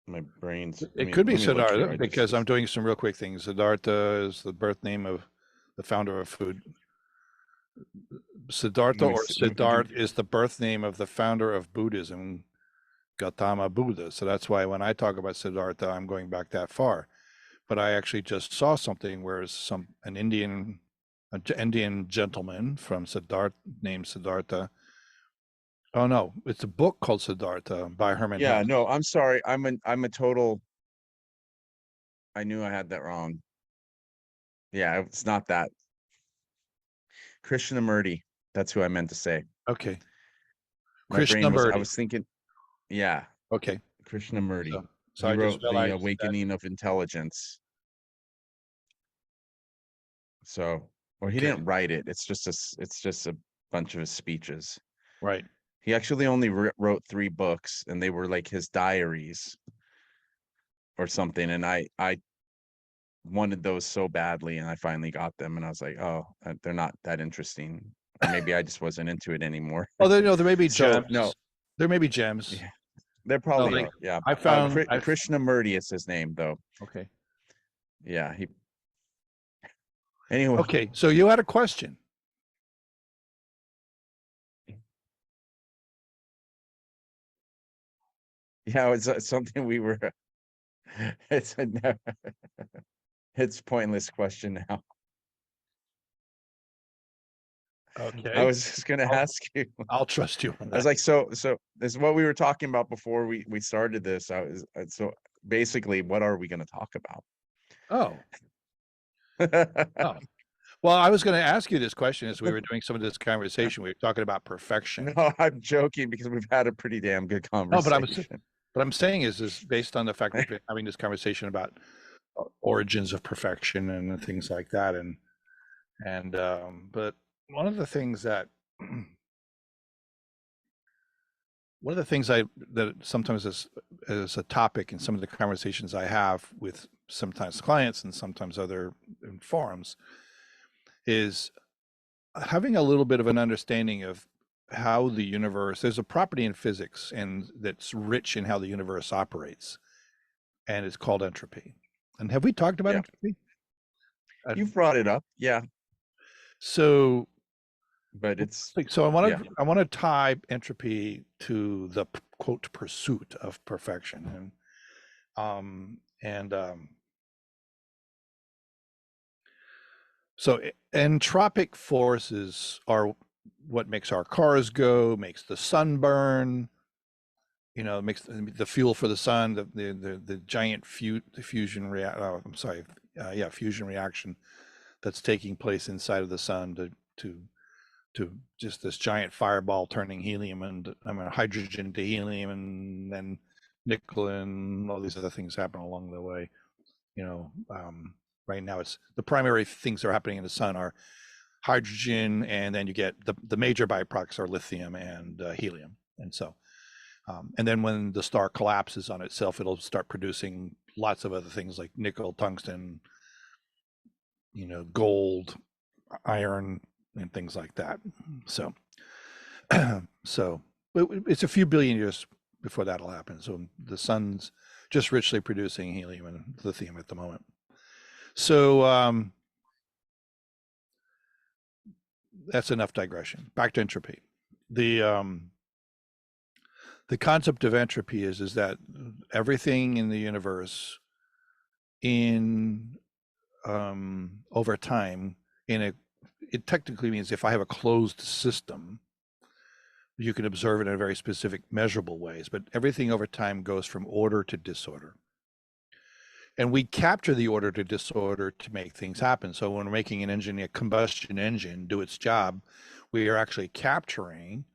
my brain's It could be let me look Siddhartha here. I because I'm just doing some real quick things. Siddhartha is the birth name of the founder of food. Siddhartha let me or see. Siddharth is the birth name of the founder of Buddhism, Gautama Buddha. So that's why when I talk about Siddhartha, I'm going back that far. But I actually just saw something where an Indian gentleman from Siddharth named Siddhartha. Oh no, it's a book called Siddhartha by Herman Yeah, Hesse. no, I'm sorry. I'm a total I knew I had that wrong. Yeah, it's not that. Krishnamurti. That's who I meant to say. Okay, My brain was I Krishnamurti. was thinking, yeah, Okay, Krishnamurti. so He I just wrote The realized that. Awakening of Intelligence. So, or he Okay, didn't write it. It's just a bunch of his speeches. right. He actually only wrote 3 books, and they were like his diaries or something. And I wanted those so badly, and I finally got them, and I was like, oh, they're not that interesting, or maybe I just wasn't into it anymore. Oh, there may be So no, gems. There may be gems. yeah, there No, probably like are. Yeah, I found. Krishnamurti is his name, though. Okay. Yeah, he anyway. Okay, so you had a question. Yeah, it's something we were. It's a it's pointless question now. I Okay, was just gonna I'll, ask you. I'll trust you on I was that. like, so this is what we were talking about before we started this. So basically, what are we gonna talk Oh, about? oh. Well, I was going to ask you this question as we were doing some of this conversation. We were talking about perfection. No, I'm joking because we've had a pretty damn good No, conversation. but I'm saying is based on the fact we've been having this conversation about origins of perfection and things like that, but one of the things that one of the things that sometimes is a topic in some of the conversations I have with sometimes clients and sometimes other in forums is having a little bit of an understanding of how the universe, there's a property in physics and that's rich in how the universe operates, and it's called entropy. And have we talked about Yeah, entropy? Uh, you've brought it up. Yeah, so but it's so yeah, I want to tie entropy to the quote pursuit of perfection, and so entropic forces are what makes our cars go, makes the sun burn, makes the fuel for the sun, the giant the fusion react. Oh, I'm sorry, fusion reaction that's taking place inside of the sun to just this giant fireball turning helium and hydrogen to helium, and then nickel and all these other things happen along the way. Right now it's the primary things that are happening in the sun are hydrogen, and then you get the major byproducts are lithium and helium. And then when the star collapses on itself, it'll start producing lots of other things like nickel, tungsten, gold, iron, and things like that. So, so it's a few billion years before that'll happen. So the sun's just richly producing helium and lithium at the moment. So that's enough digression. Back to entropy. The concept of entropy is that everything in the universe over time it technically means if I have a closed system, you can observe it in a very specific measurable ways, but everything over time goes from order to disorder. And we capture the order to disorder to make things happen. So when we're making an engine, a combustion engine, do its job, we are actually capturing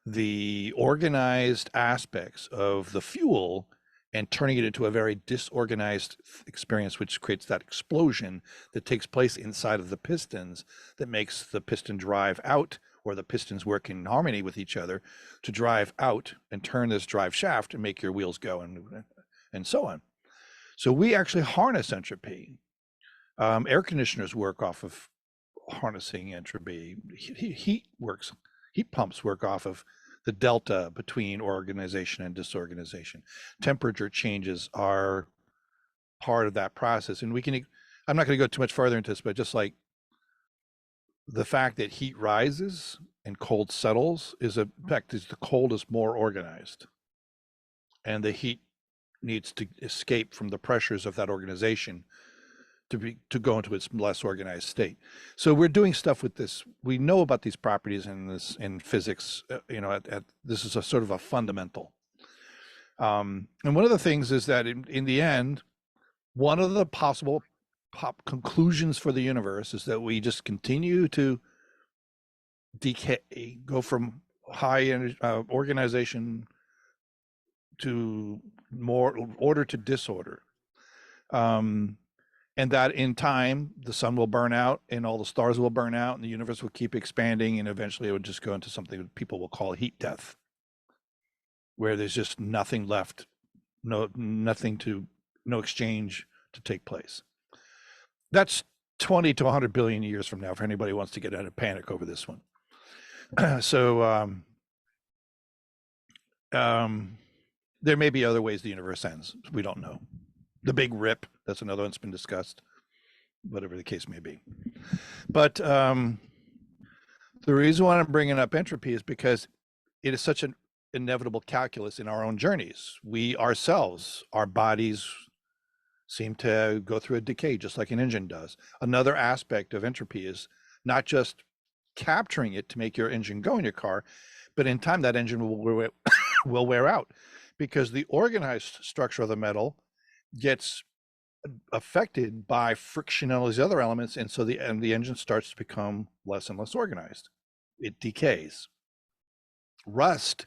the organized aspects of the fuel and turning it into a very disorganized experience, which creates that explosion that takes place inside of the pistons that makes the piston drive out, or the pistons work in harmony with each other to drive out and turn this drive shaft and make your wheels go, and so on. So we actually harness entropy. Air conditioners work off of harnessing entropy. Heat pumps work off of the delta between organization and disorganization. Temperature changes are part of that process. And I'm not going to go too much further into this, but just like the fact that heat rises and cold settles is the cold is more organized. And the heat needs to escape from the pressures of that organization to go into its less organized state. So we're doing stuff with this. We know about these properties in physics. This is a sort of a fundamental. And one of the things is that in the end, one of the possible conclusions for the universe is that we just continue to decay, go from high organization to more order to disorder. And that in time, the sun will burn out and all the stars will burn out and the universe will keep expanding, and eventually it would just go into something that people will call heat death, where there's just nothing left, no exchange to take place. That's 20 to 100 billion years from now, if anybody wants to get out of panic over this one. So there may be other ways the universe ends. We don't know. The Big Rip, that's another one that's been discussed, whatever the case may be. But the reason why I'm bringing up entropy is because it is such an inevitable calculus in our own journeys. We ourselves, our bodies seem to go through a decay just like an engine does. Another aspect of entropy is not just capturing it to make your engine go in your car, but in time that engine will wear out, because the organized structure of the metal gets affected by friction and all these other elements, and so the engine starts to become less and less organized. It decays. Rust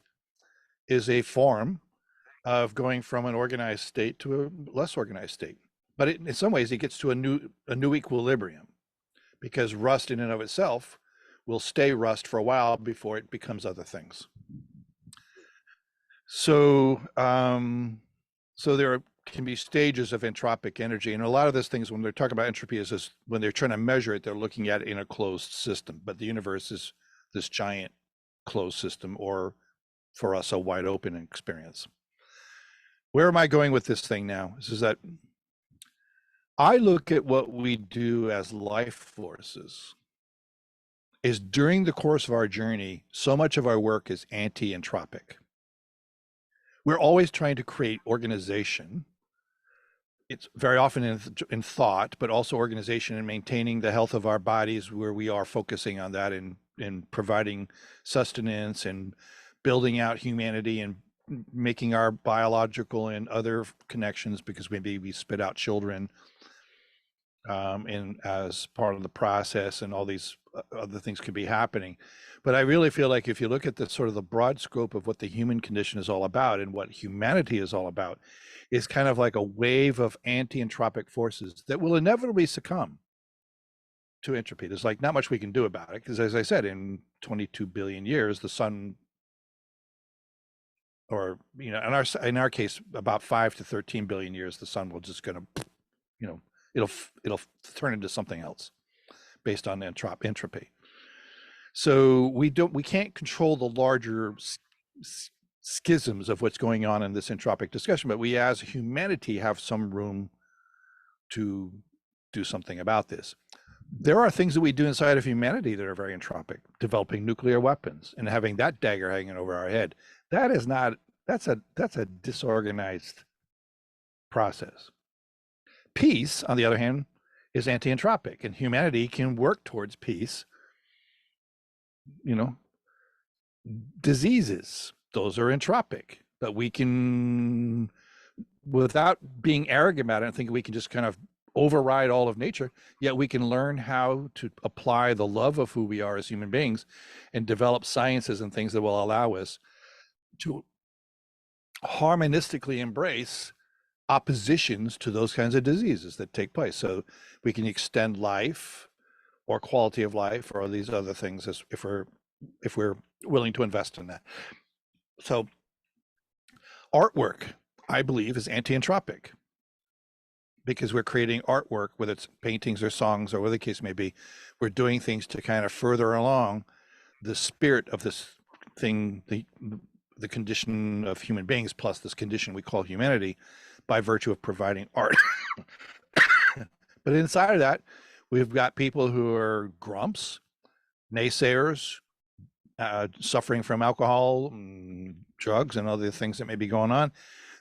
is a form of going from an organized state to a less organized state, but in some ways it gets to a new equilibrium, because rust in and of itself will stay rust for a while before it becomes other things. So there can be stages of entropic energy, and a lot of these things, when they're talking about entropy, is when they're trying to measure it, they're looking at it in a closed system. But the universe is this giant closed system, or for us, a wide open experience. Where am I going with this thing now? This is that I look at what we do as life forces is during the course of our journey, so much of our work is anti-entropic. We're always trying to create organization. It's very often in thought, but also organization and maintaining the health of our bodies, where we are focusing on that in providing sustenance and building out humanity and making our biological and other connections, because maybe we spit out children. in as part of the process, and all these other things could be happening. But I really feel like if you look at the sort of the broad scope of what the human condition is all about and what humanity is all about, is kind of like a wave of anti-entropic forces that will inevitably succumb to entropy. There's like not much we can do about it, because as I said, in 22 billion years, the sun, or in our case, about 5 to 13 billion years, the sun will just gonna, you know, it'll turn into something else based on entropy. So we can't control the larger schisms of what's going on in this entropic discussion, but we as humanity have some room to do something about this. There are things that we do inside of humanity that are very entropic, developing nuclear weapons and having that dagger hanging over our head. That is not, that's a disorganized process. Peace, on the other hand, is anti-entropic, and humanity can work towards peace. Diseases, those are entropic, but we can, without being arrogant about it and thinking we can just kind of override all of nature, yet we can learn how to apply the love of who we are as human beings and develop sciences and things that will allow us to harmonistically embrace oppositions to those kinds of diseases that take place. So we can extend life or quality of life or these other things, as if we're willing to invest in that. So artwork, I believe, is anti-entropic, because we're creating artwork, whether it's paintings or songs or whatever the case may be. We're doing things to kind of further along the spirit of this thing, the condition of human beings, plus this condition we call humanity, by virtue of providing art. But inside of that, we've got people who are grumps, naysayers, suffering from alcohol, drugs, and other things that may be going on.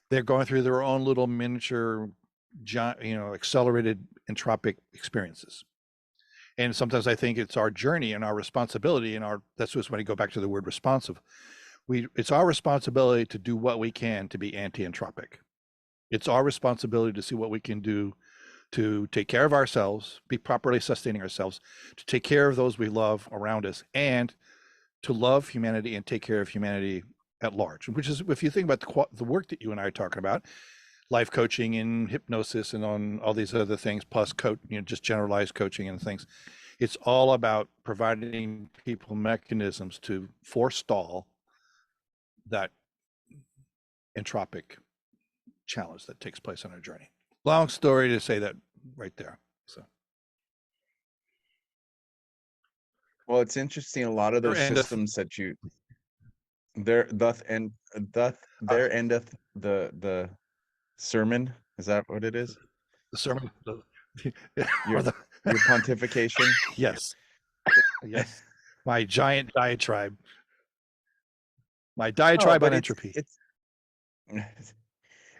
They're going through their own little miniature, accelerated entropic experiences. And sometimes I think it's our journey and our responsibility, and that's just when I go back to the word responsive. It's our responsibility to do what we can to be anti-entropic. It's our responsibility to see what we can do to take care of ourselves, be properly sustaining ourselves, to take care of those we love around us, and to love humanity and take care of humanity at large. Which is, if you think about the work that you and I are talking about, life coaching and hypnosis and on all these other things, plus just generalized coaching and things, it's all about providing people mechanisms to forestall that entropic challenge that takes place on our journey. Long story to say that right there. So, well, it's interesting. A lot of those systems that there endeth the sermon. Is that what it is? The sermon, your pontification. Yes. My giant diatribe. My diatribe on entropy.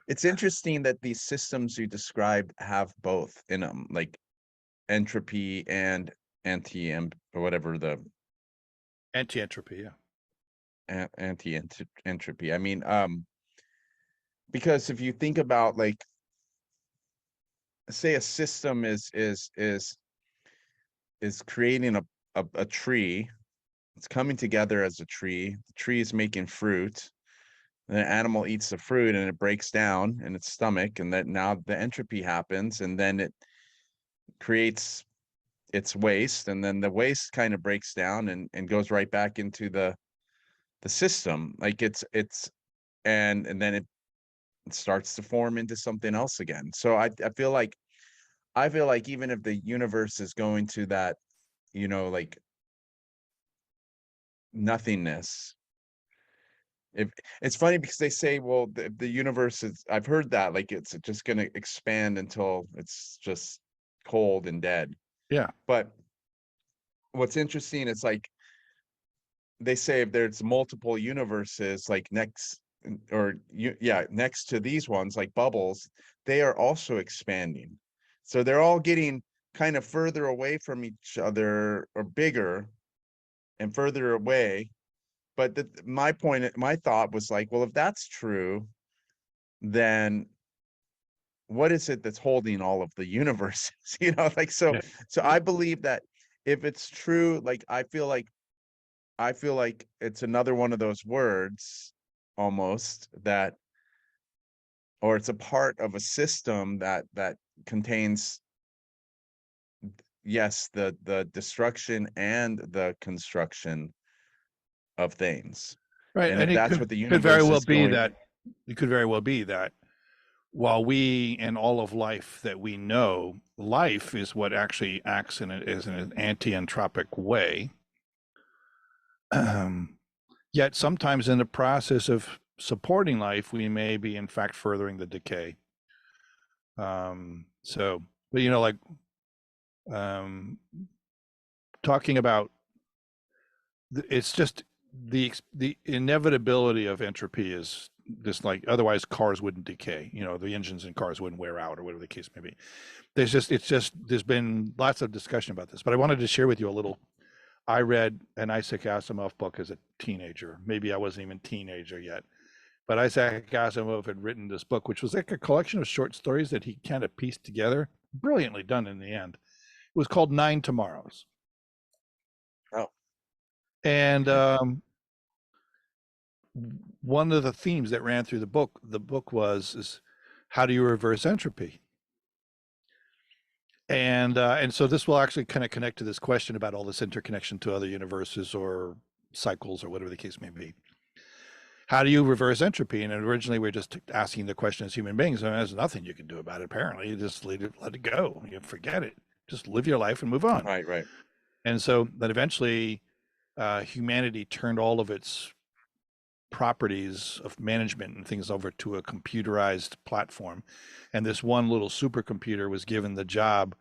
It's interesting that these systems you described have both in them, like entropy and or whatever the anti-entropy, yeah. Anti-entropy. I mean, because if you think about, like, say a system is creating a tree, it's coming together as a tree. The tree is making fruit. And the animal eats the fruit and it breaks down in its stomach, and that now the entropy happens, and then it creates its waste, and then the waste kind of breaks down and goes right back into the system. Like and then it starts to form into something else again. So I feel like even if the universe is going to that, like nothingness. If it's funny because they say, well, the universe is, I've heard that, like, it's just going to expand until it's just cold and dead. Yeah. But what's interesting, it's like they say if there's multiple universes, like next to these ones, like bubbles, they are also expanding. So they're all getting kind of further away from each other, or bigger and further away. But my thought was like, well, if that's true, then what is it that's holding all of the universes? Like, so Yeah. I believe that if it's true, like I feel like it's another one of those words almost that, or it's a part of a system that contains, yes, the destruction and the construction of things. Right. And And if it that's could what the could very universe well is be going, that it could very well be that while we and all of life that we know, life is what actually acts is in an anti-entropic way. Yet sometimes in the process of supporting life, we may be in fact furthering the decay. So, but like um, talking about, it's just the inevitability of entropy is just like, otherwise cars wouldn't decay. The engines in cars wouldn't wear out or whatever the case may be. There's been lots of discussion about this, but I wanted to share with you a little. I read an Isaac Asimov book as a teenager. Maybe I wasn't even a teenager yet, but Isaac Asimov had written this book, which was like a collection of short stories that he kind of pieced together, brilliantly done in the end. It was called Nine Tomorrows. oh, And okay. One of the themes that ran through the book is how do you reverse entropy? And so this will actually kind of connect to this question about all this interconnection to other universes or cycles or whatever the case may be. How do you reverse entropy? And originally we were just asking the question as human beings, and there's nothing you can do about it. Apparently, you just let it go. You forget it. Just live your life and move on. Right. And so then eventually, humanity turned all of its properties of management and things over to a computerized platform, and this one little supercomputer was given the job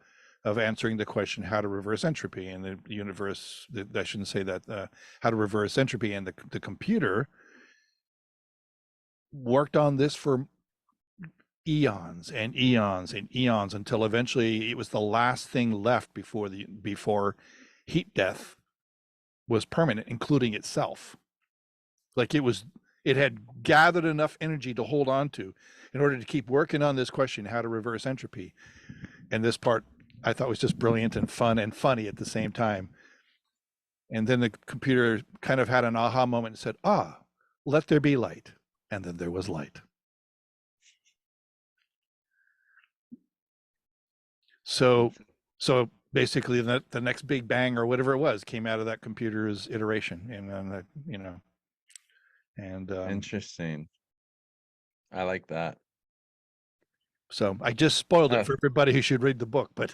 of answering the question how to reverse entropy. And the universe, I shouldn't say that, how to reverse entropy, and the computer worked on this for eons and eons and eons until eventually it was the last thing left before heat death was permanent, including itself. Like it had gathered enough energy to hold on to in order to keep working on this question, how to reverse entropy. And this part I thought was just brilliant and fun and funny at the same time. And then the computer kind of had an aha moment and said, let there be light. And then there was light. So, so basically, the next big bang or whatever it was came out of that computer's iteration, and Interesting. I like that. so I just spoiled it Uh, for everybody who should read the book. But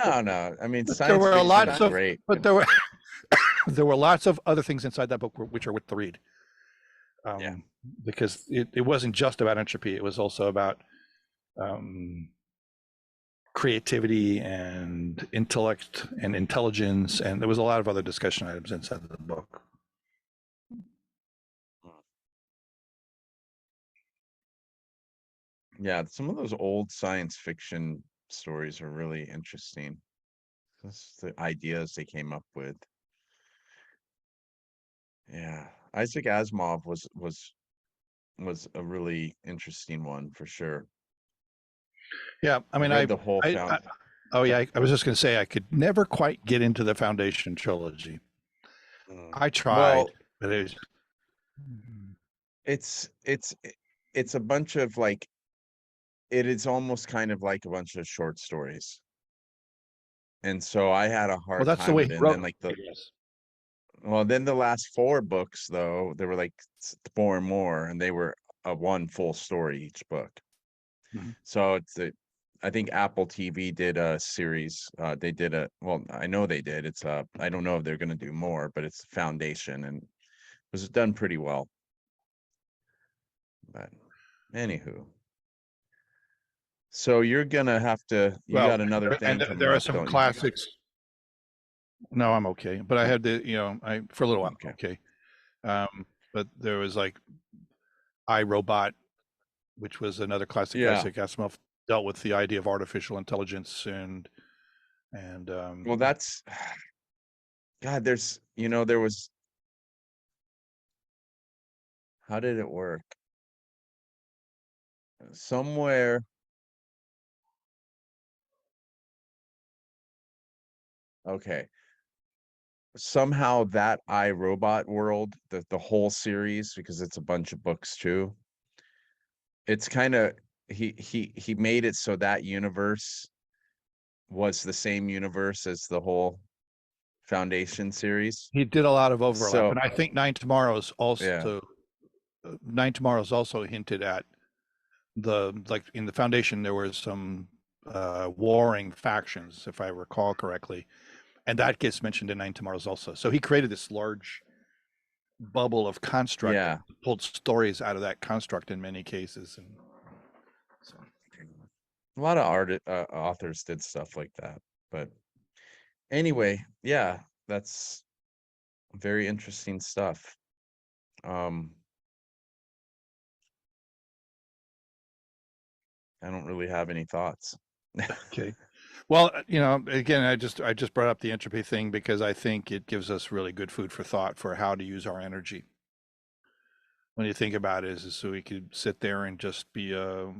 no. I mean, but there science were fiction is lots of great. but there were there were lots of other things inside that book which are worth the read, Yeah. because it wasn't just about entropy; it was also about um, creativity and intellect and intelligence, and there was a lot of other discussion items inside the book. Yeah, some of those old science fiction stories are really interesting. That's the ideas they came up with. Yeah. Isaac Asimov was a really interesting one for sure. Yeah, I I mean, read the whole I oh yeah, I was just going to say I could never quite get into the Foundation trilogy. Mm. I tried, Well, but it was, it's a bunch of like, it is almost kind of like a bunch of short stories. And so I had a well, hard that's the time way with he it. And wrote then them, like I guess. then the last four books though, there were like four and more, and they were a one full story each book. Mhm. So I think Apple TV did a series. They did well, I know they did. I don't know if they're going to do more, but it's Foundation, and it was done pretty well. But anywho, so you're gonna have you Well, got another and thing coming there are up, some don't you? classics. No, I'm okay, but I Oh, had to, I for a little while, okay. okay. But there was like I, Robot, which was another classic Yeah. Isaac Asimov, dealt with the idea of artificial intelligence and Well, that's God. There was. How did it work? Somewhere. Okay. Somehow that iRobot world, the whole series, because it's a bunch of books too, it's kind of he made it so that universe was the same universe as the whole Foundation series. He did a lot of overlap, So, and I think Nine Tomorrows yeah. also Nine Tomorrows also hinted at the, like in the Foundation there was some warring factions, if I recall correctly, and that gets mentioned in Nine Tomorrows also. So he created this large bubble of construct and Yeah. pulled stories out of that construct in many cases, and so. A lot of authors did stuff like that. But anyway, yeah, that's very interesting stuff. I don't really have any thoughts. Okay. Well, again, I just brought up the entropy thing because I think it gives us really good food for thought for how to use our energy. When you think about it, is so we could sit there and just be a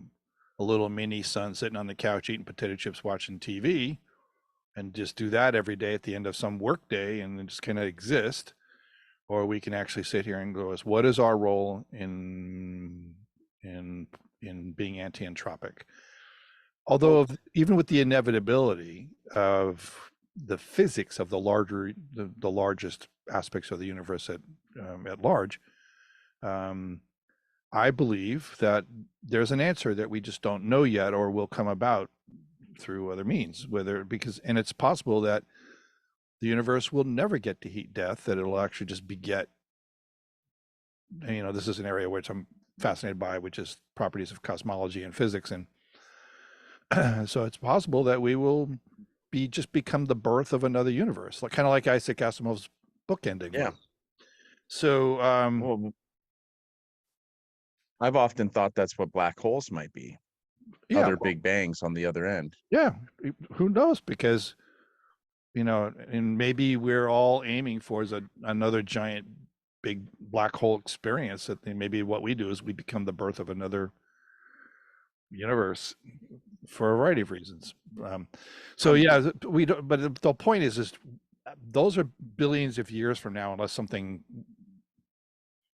little mini son sitting on the couch eating potato chips, watching TV, and just do that every day at the end of some work day, and then just kind of exist. Or we can actually sit here and go, what is our role in being anti-entropic? Although even with the inevitability of the physics of the largest aspects of the universe at large, um, I believe that there's an answer that we just don't know yet, or will come about through other means. And it's possible that the universe will never get to heat death; that it'll actually just beget. This is an area which I'm fascinated by, which is properties of cosmology and physics, and so it's possible that we will just become the birth of another universe, kind of like Isaac Asimov's book ending Yeah. was. So, Well, I've often thought that's what black holes might be. yeah, Other big bangs on the other end. yeah, who knows? Because and maybe we're all aiming for is another giant, big black hole experience. That maybe what we do is we become the birth of another universe for a variety of reasons. So Um, yeah, we don't. But the point is those are billions of years from now, unless something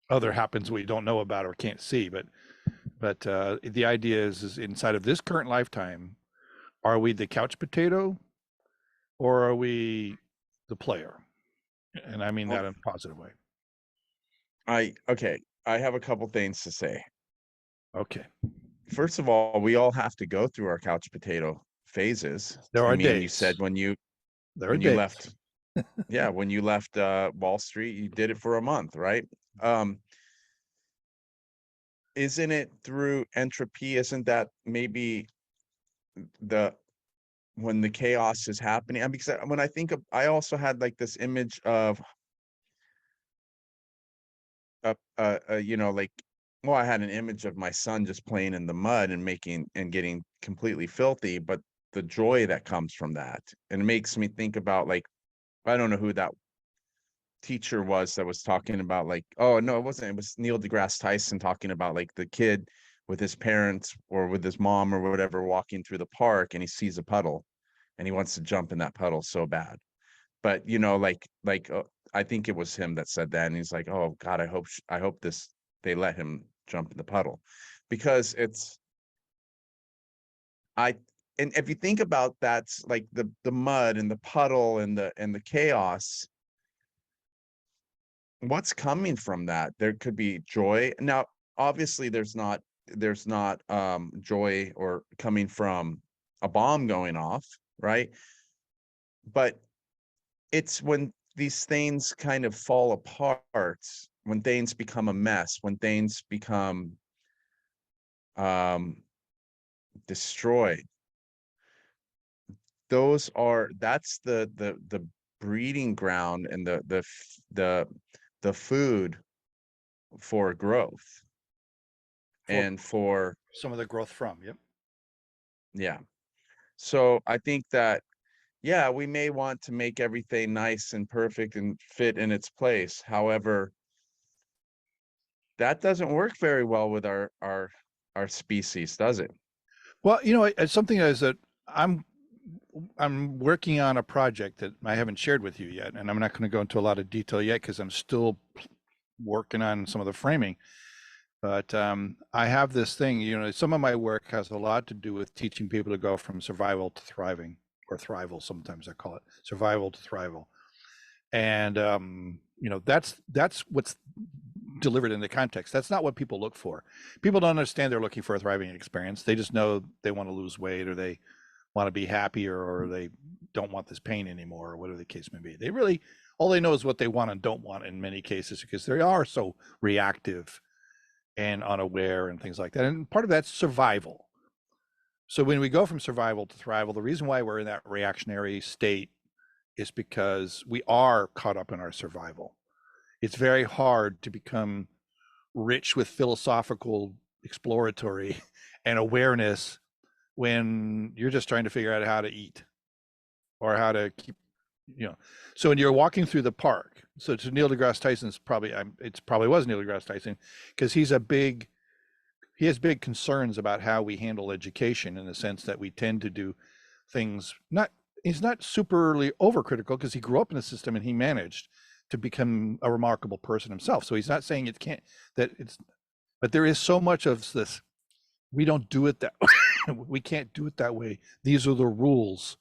other happens we don't know about or can't see. But the idea is inside of this current lifetime, are we the couch potato or are we the player? And I mean oh, that in a positive way. okay. I have a couple things to say. Okay. First of all, we all have to go through our couch potato phases. There I are mean, you said days. There are when you days. left, yeah, when you left Wall Street, you did it for a month, right? Isn't it through entropy? Isn't that maybe the when the chaos is happening? And because when I think of, I also had like this image of like, well, I had an image of my son just playing in the mud and making and getting completely filthy, but the joy that comes from that, and it makes me think about, like, I don't know who that teacher was that was talking about, like, oh no, it wasn't, it was Neil deGrasse Tyson talking about like the kid with his parents or with his mom or whatever walking through the park, and he sees a puddle and he wants to jump in that puddle so bad. But I think it was him that said that, and he's like, oh god, I hope this they let him jump in the puddle, because it's I and if you think about, that's like the mud and the puddle and the chaos, what's coming from that? There could be joy. Now, obviously there's not joy or coming from a bomb going off, right? But it's when these things kind of fall apart, when things become a mess, when things become um destroyed. That's the breeding ground and the food for growth For and for, some of the growth from, yep. yeah. So I think that, yeah, we may want to make everything nice and perfect and fit in its place. However, that doesn't work very well with our species, does it? Well, it's something that is that I'm I'm working on a project that I haven't shared with you yet, and I'm not going to go into a lot of detail yet because I'm still working on some of the framing. But I have this thing, some of my work has a lot to do with teaching people to go from survival to thriving, or thrival, sometimes I call it survival to thrival. And that's what's delivered in the context. That's not what people look for. People don't understand they're looking for a thriving experience. They just know they want to lose weight, or they want to be happier, or they don't want this pain anymore, or whatever the case may be. They really, all they know is what they want and don't want in many cases, because they are so reactive and unaware and things like that. And part of that's survival. So when we go from survival to thrival, the reason why we're in that reactionary state is because we are caught up in our survival. It's very hard to become rich with philosophical exploratory and awareness when you're just trying to figure out how to eat or how to keep, so when you're walking through the park, so to Neil deGrasse Tyson's probably, it's probably was Neil deGrasse Tyson, because he has big concerns about how we handle education, in the sense that we tend to do things, he's not superly overcritical, because he grew up in the system and he managed to become a remarkable person himself. So he's not saying but there is so much of this, we don't do it that way. We can't do it that way. These are the rules.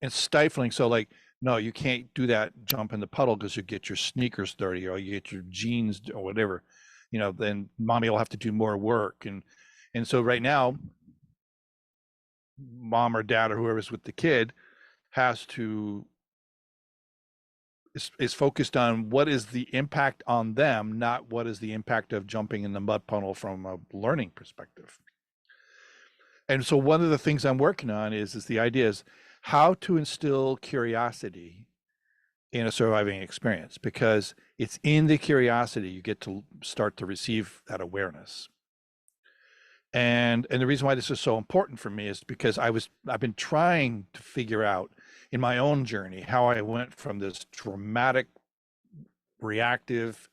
And stifling. So like, no, you can't do that jump in the puddle because you get your sneakers dirty, or you get your jeans or whatever, then mommy will have to do more work. And so right now, mom or dad or whoever's with the kid is focused on what is the impact on them, not what is the impact of jumping in the mud puddle from a learning perspective. And so one of the things I'm working on is the idea is how to instill curiosity in a surviving experience, because it's in the curiosity you get to start to receive that awareness. And the reason why this is so important for me is because I've been trying to figure out in my own journey how I went from this dramatic, reactive,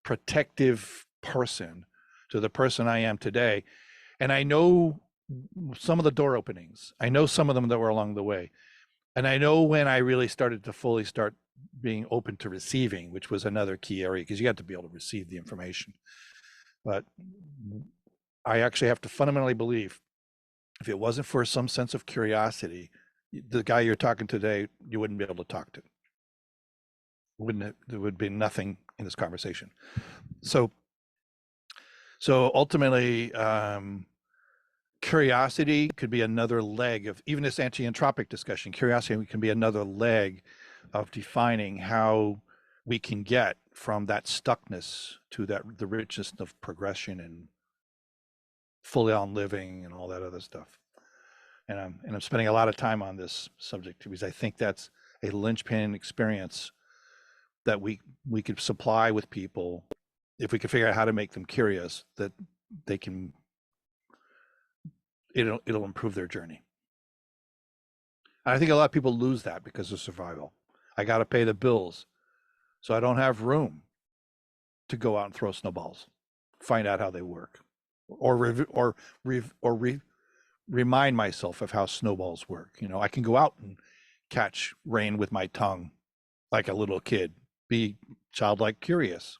protective person to the person I am today. And I know some of the door openings. I know some of them that were along the way. And I know when I really started to fully start being open to receiving, which was another key area, because you have to be able to receive the information. But I actually have to fundamentally believe, if it wasn't for some sense of curiosity, the guy you're talking to today, you wouldn't be able to talk to. There would be nothing in this conversation. So ultimately, curiosity could be another leg of even this anti-entropic discussion. Curiosity can be another leg of defining how we can get from that stuckness to the richness of progression and fully on living and all that other stuff. And I'm spending a lot of time on this subject because I think that's a linchpin experience that we could supply with people if we could figure out how to make them curious, that they can, it'll improve their journey. And I think a lot of people lose that because of survival. I got to pay the bills, so I don't have room to go out and throw snowballs, find out how they work, or remind myself of how snowballs work. I can go out and catch rain with my tongue like a little kid, be childlike curious.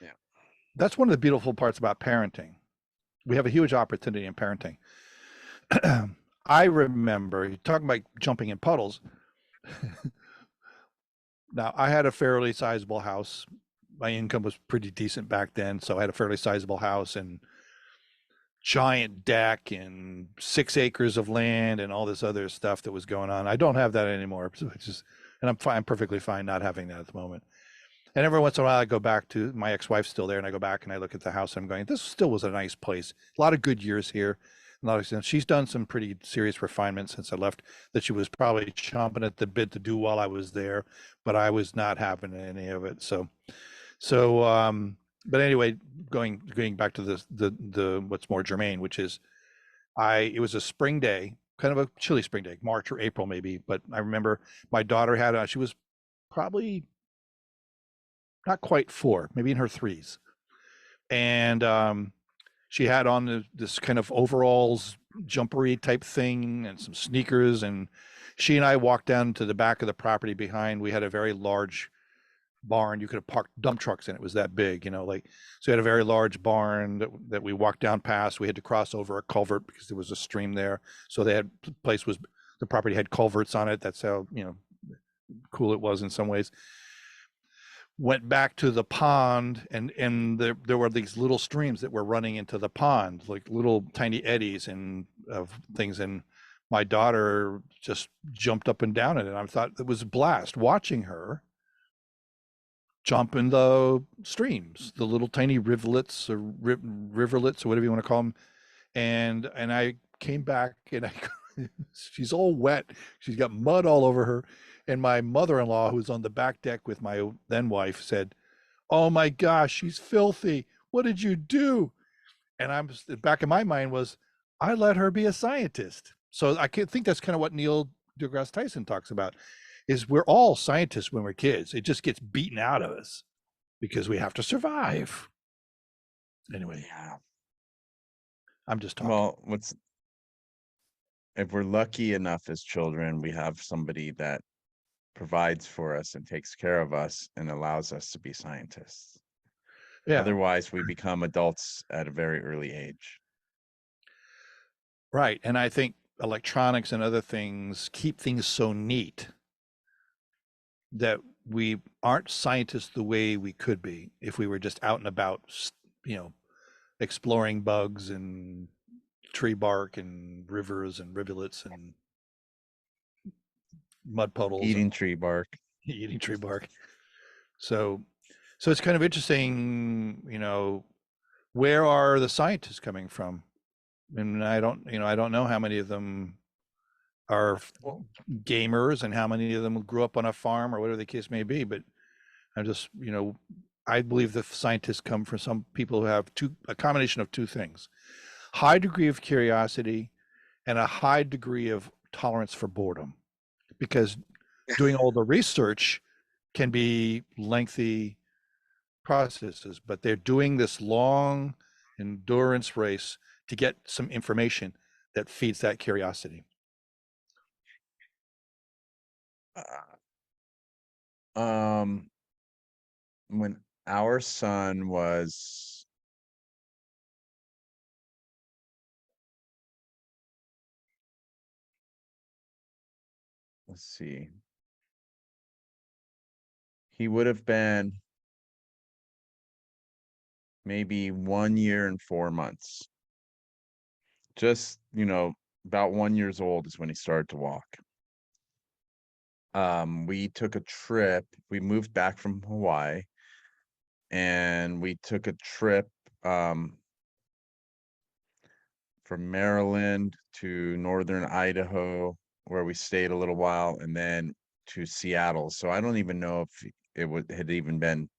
Yeah. That's one of the beautiful parts about parenting. We have a huge opportunity in parenting. I remember, you're talking about jumping in puddles. Now, I had a fairly sizable house. My income was pretty decent back then, so I had a fairly sizable house and giant deck and 6 acres of land and all this other stuff that was going on. I don't have that anymore, and I'm perfectly fine not having that at the moment. And every once in a while, I go back to, my ex-wife's still there, and I go back and I look at the house. And I'm going, this still was a nice place. A lot of good years here. She's done some pretty serious refinement since I left that she was probably chomping at the bit to do while I was there, but I was not having any of it. But anyway, going back to the what's more germane, which is it was a spring day, kind of a chilly spring day, March or April maybe. But I remember my daughter she was probably not quite 4, maybe in her 3s. And She had on this kind of overalls, jumpery type thing, and some sneakers. And she and I walked down to the back of the property behind. We had a very large barn. You could have parked dump trucks in it. It was that big, like, so we had a very large barn that we walked down past. We had to cross over a culvert because there was a stream there. So the property had culverts on it. That's how, cool it was in some ways. Went back to the pond, and there were these little streams that were running into the pond, like little tiny eddies and of things. And my daughter just jumped up and down in it. I thought it was a blast watching her jump in the streams, the little tiny rivulets or riverlets or whatever you want to call them. And I came back, and she's all wet. She's got mud all over her. And my mother-in-law, who's on the back deck with my then wife, said, "Oh my gosh, she's filthy. What did you do?" And I'm back in my mind was, I let her be a scientist. So I think that's kind of what Neil deGrasse Tyson talks about, is we're all scientists when we're kids. It just gets beaten out of us because we have to survive. Anyway, Yeah. I'm just talking. Well, if we're lucky enough as children, we have somebody that provides for us and takes care of us and allows us to be scientists. Yeah, Otherwise, we become adults at a very early age. right. And I think electronics and other things keep things so neat that we aren't scientists the way we could be if we were just out and about, exploring bugs and tree bark and rivers and rivulets and mud puddles and Eating tree bark. eating tree bark. So, so it's kind of interesting, where are the scientists coming from? And I don't know how many of them are Well, gamers and how many of them grew up on a farm or whatever the case may be. But I'm just, I believe the scientists come from some people who have a combination of two things: high degree of curiosity and a high degree of tolerance for boredom. Because doing all the research can be lengthy processes, but they're doing this long endurance race to get some information that feeds that curiosity. um, when our son was, let's see, he would have been maybe 1 year and 4 months. Just, about 1 years old is when he started to walk. We took a trip. We moved back from Hawaii, and we took a trip from Maryland to northern Idaho, where we stayed a little while, and then to Seattle. So I don't even know if had even been.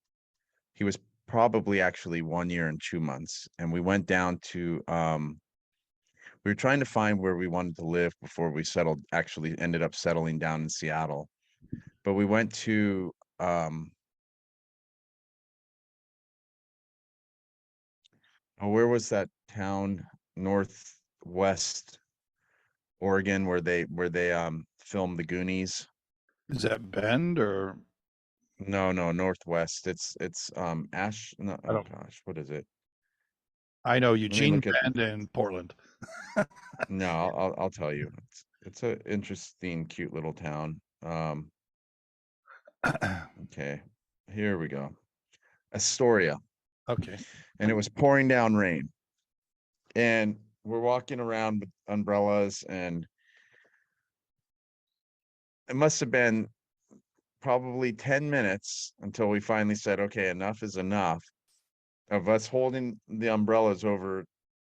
He was probably actually 1 year and 2 months, and we went down to. We were trying to find where we wanted to live before we settled. Actually, ended up settling down in Seattle, but we went to. Oh, where was that town? Northwest Oregon, where they filmed the Goonies. Is that Bend or No, Northwest. It's Ash. No, I oh don't? gosh, what is it? I know Let me Eugene, look at. Bend, and Portland. No, I'll tell you. It's a interesting, cute little town. Okay, here we go. Astoria, Okay. and it was pouring down rain, and we're walking around with umbrellas, and it must have been probably 10 minutes until we finally said, okay, enough is enough of us holding the umbrellas over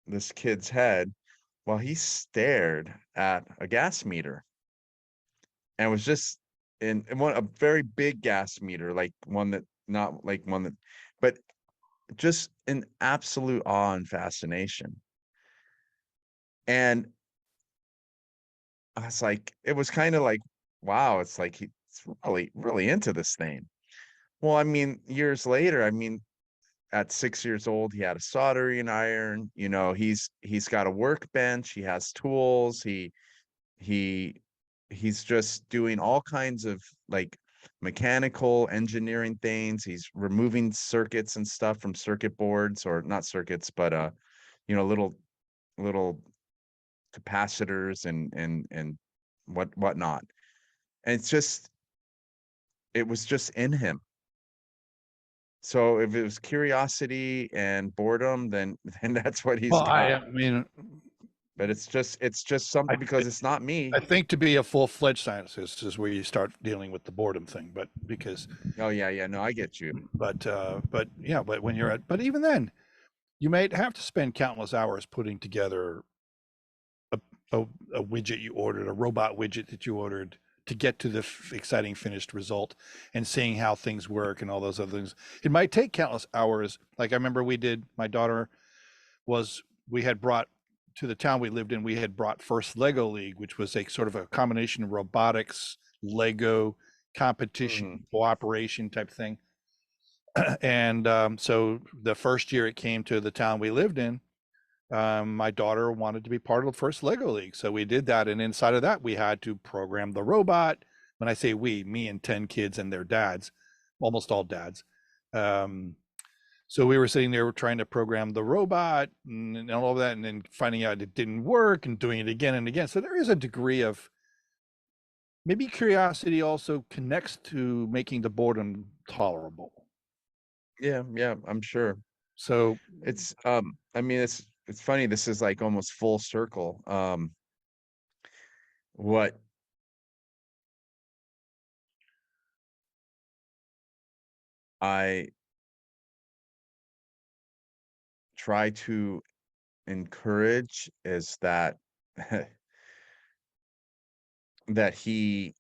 this kid's head while he stared at a gas meter and was just in one a very big gas meter, like one that not like one that, but just in absolute awe and fascination. And I was like, it was kind of like, wow, it's like he's really, really into this thing. Well, I mean, years later, I mean, at 6 years old, he had a soldering iron. You know, he's got a workbench. He has tools. He he's just doing all kinds of like mechanical engineering things. He's removing circuits and stuff from circuit boards, or not circuits, but you know, little capacitors and whatnot. And it was just in him. So if it was curiosity and boredom, then then that's what he's Well, I, got. I mean, But it's just something, I, because it's not me. I think to be a full-fledged scientist is where you start dealing with the boredom thing, but because, Oh yeah, no, I get you. but yeah, but when you're at, but even then, you may have to spend countless hours putting together a, a widget you ordered, a robot widget that you ordered to get to the exciting finished result and seeing how things work and all those other things. It might take countless hours. Like I remember my daughter we had brought to the town we lived in, we had brought First Lego League, which was a sort of a combination of robotics, Lego competition, cooperation type thing. And so the first year it came to the town we lived in, my daughter wanted to be part of the First Lego League. So we did that. And inside of that, we had to program the robot. When I say we, me and 10 kids and their dads, almost all dads. So we were sitting there trying to program the robot and all of that, and then finding out it didn't work and doing it again and again. So there is a degree of maybe curiosity also connects to making the boredom tolerable. Yeah, I'm sure. So It's I mean, it's funny, this is like almost full circle. What I try to encourage is that that he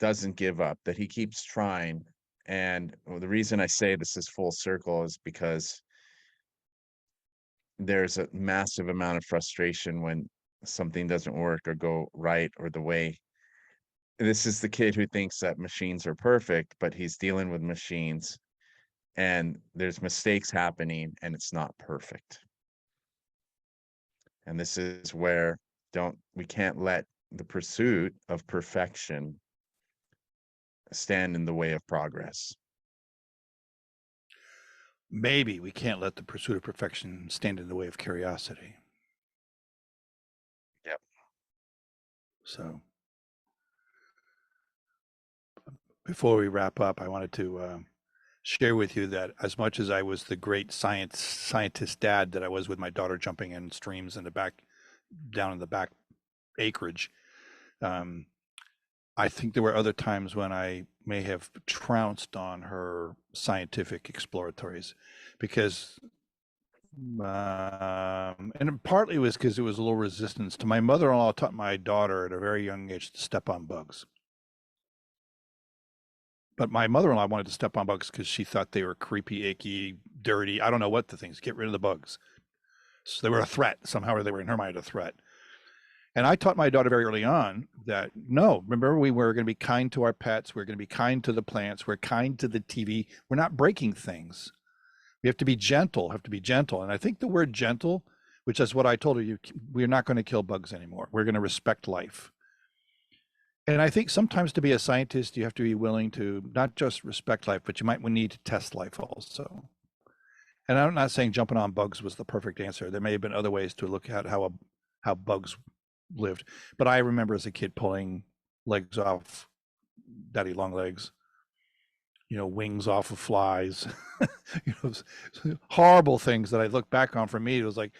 doesn't give up, that he keeps trying. And the reason I say this is full circle is because there's a massive amount of frustration when something doesn't work or go right or the way. This is the kid who thinks that machines are perfect, but he's dealing with machines and there's mistakes happening and it's not perfect. And this is where we can't let the pursuit of perfection stand in the way of progress. maybe we can't let the pursuit of perfection stand in the way of curiosity. Yep. So before we wrap up, I wanted to share with you that as much as I was the great scientist dad that I was with my daughter jumping in streams in the back, down in the back acreage, I think there were other times when I may have trounced on her scientific exploratories because and partly was because it was a little resistance to my mother-in-law taught my daughter at a very young age to step on bugs. But my mother-in-law wanted to step on bugs because she thought they were creepy, icky, dirty. I don't know what the things. Get rid of the bugs. So they were a threat somehow, or they were in her mind a threat. And I taught my daughter very early on that no, remember we were going to be kind to our pets. We're going to be kind to the plants. We're kind to the TV. We're not breaking things. We have to be gentle. Have to be gentle. And I think the word gentle, which is what I told her, we're not going to kill bugs anymore. We're going to respect life. And I think sometimes to be a scientist, you have to be willing to not just respect life, but you might need to test life also. And I'm not saying jumping on bugs was the perfect answer. There may have been other ways to look at how bugs lived. But I remember as a kid pulling legs off daddy long legs, wings off of flies, horrible things that I look back on. For me, it was like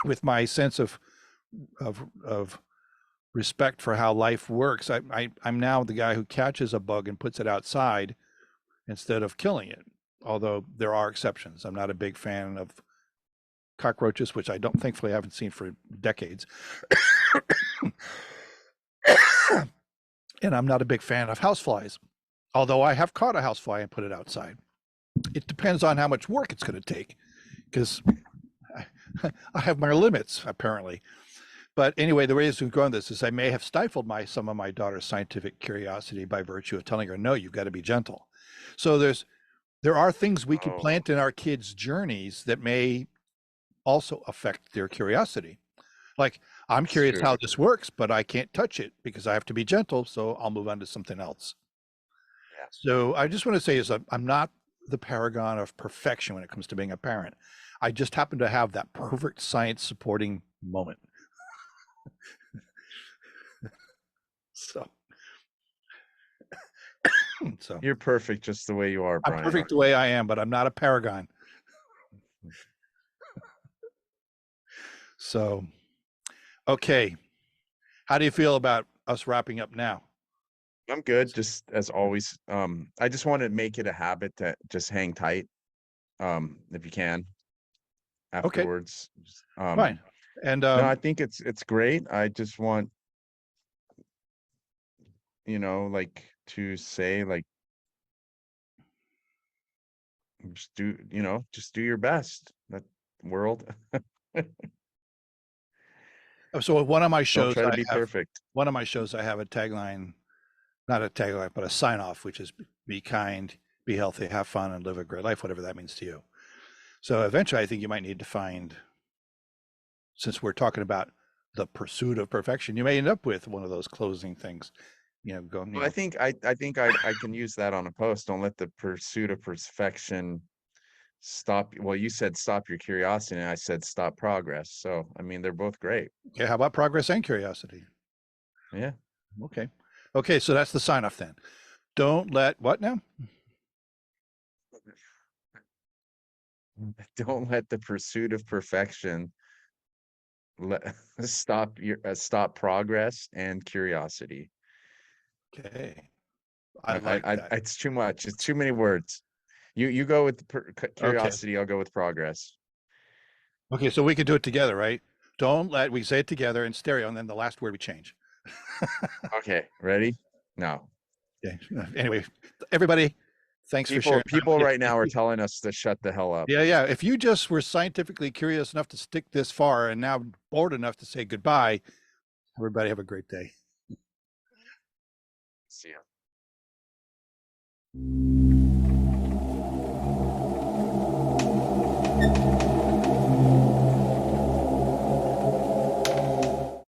with my sense of respect for how life works. I'm now the guy who catches a bug and puts it outside instead of killing it. Although there are exceptions. I'm not a big fan of cockroaches, which I don't thankfully haven't seen for decades. And I'm not a big fan of houseflies, although I have caught a housefly and put it outside. It depends on how much work it's going to take, because I have my limits apparently. But anyway, the way to go on this is I may have stifled some of my daughter's scientific curiosity by virtue of telling her, no, you've got to be gentle. So there are things we could Oh, plant in our kids' journeys that may also affect their curiosity. Like, I'm it's curious true. how this works, but I can't touch it because I have to be gentle, so I'll move on to something else. Yeah. So I just want to say is I'm not the paragon of perfection when it comes to being a parent. I just happen to have that perfect science supporting moment. So, so You're perfect just the way you are, I'm Brian. perfect the way I am, but I'm not a paragon. So, okay. How do you feel about us wrapping up now? I'm good, just as always. I just want to make it a habit to just hang tight, if you can Okay, afterwards. fine. And No, I think it's great. I just want, like to say, like, just do your best. That world. so one of my Don't shows try to I be have perfect. a tagline, not a tagline, but a sign off, which is be kind, be healthy, have fun, and live a great life, whatever that means to you. So eventually, I think you might need to find, since we're talking about the pursuit of perfection, you may end up with one of those closing things. Going, Well, I think I can use that on a post. Don't let the pursuit of perfection stop. Well, you said stop your curiosity, and I said stop progress. So, I mean, they're both great. okay, how about progress and curiosity? Yeah. Okay. Okay, so that's the sign off then. Don't let what now? Don't let the pursuit of perfection let stop progress and curiosity. Okay. I like that. It's too much. It's too many words. You go with Okay. curiosity. I'll go with progress. Okay, so we can do it together, right? Don't let, we say it together in stereo, and then the last word we change. Okay, ready? No. Okay. Anyway, everybody, thanks for People sharing. people right now are telling us to shut the hell up. Yeah, yeah. If you just were scientifically curious enough to stick this far and now bored enough to say goodbye, everybody have a great day. See ya.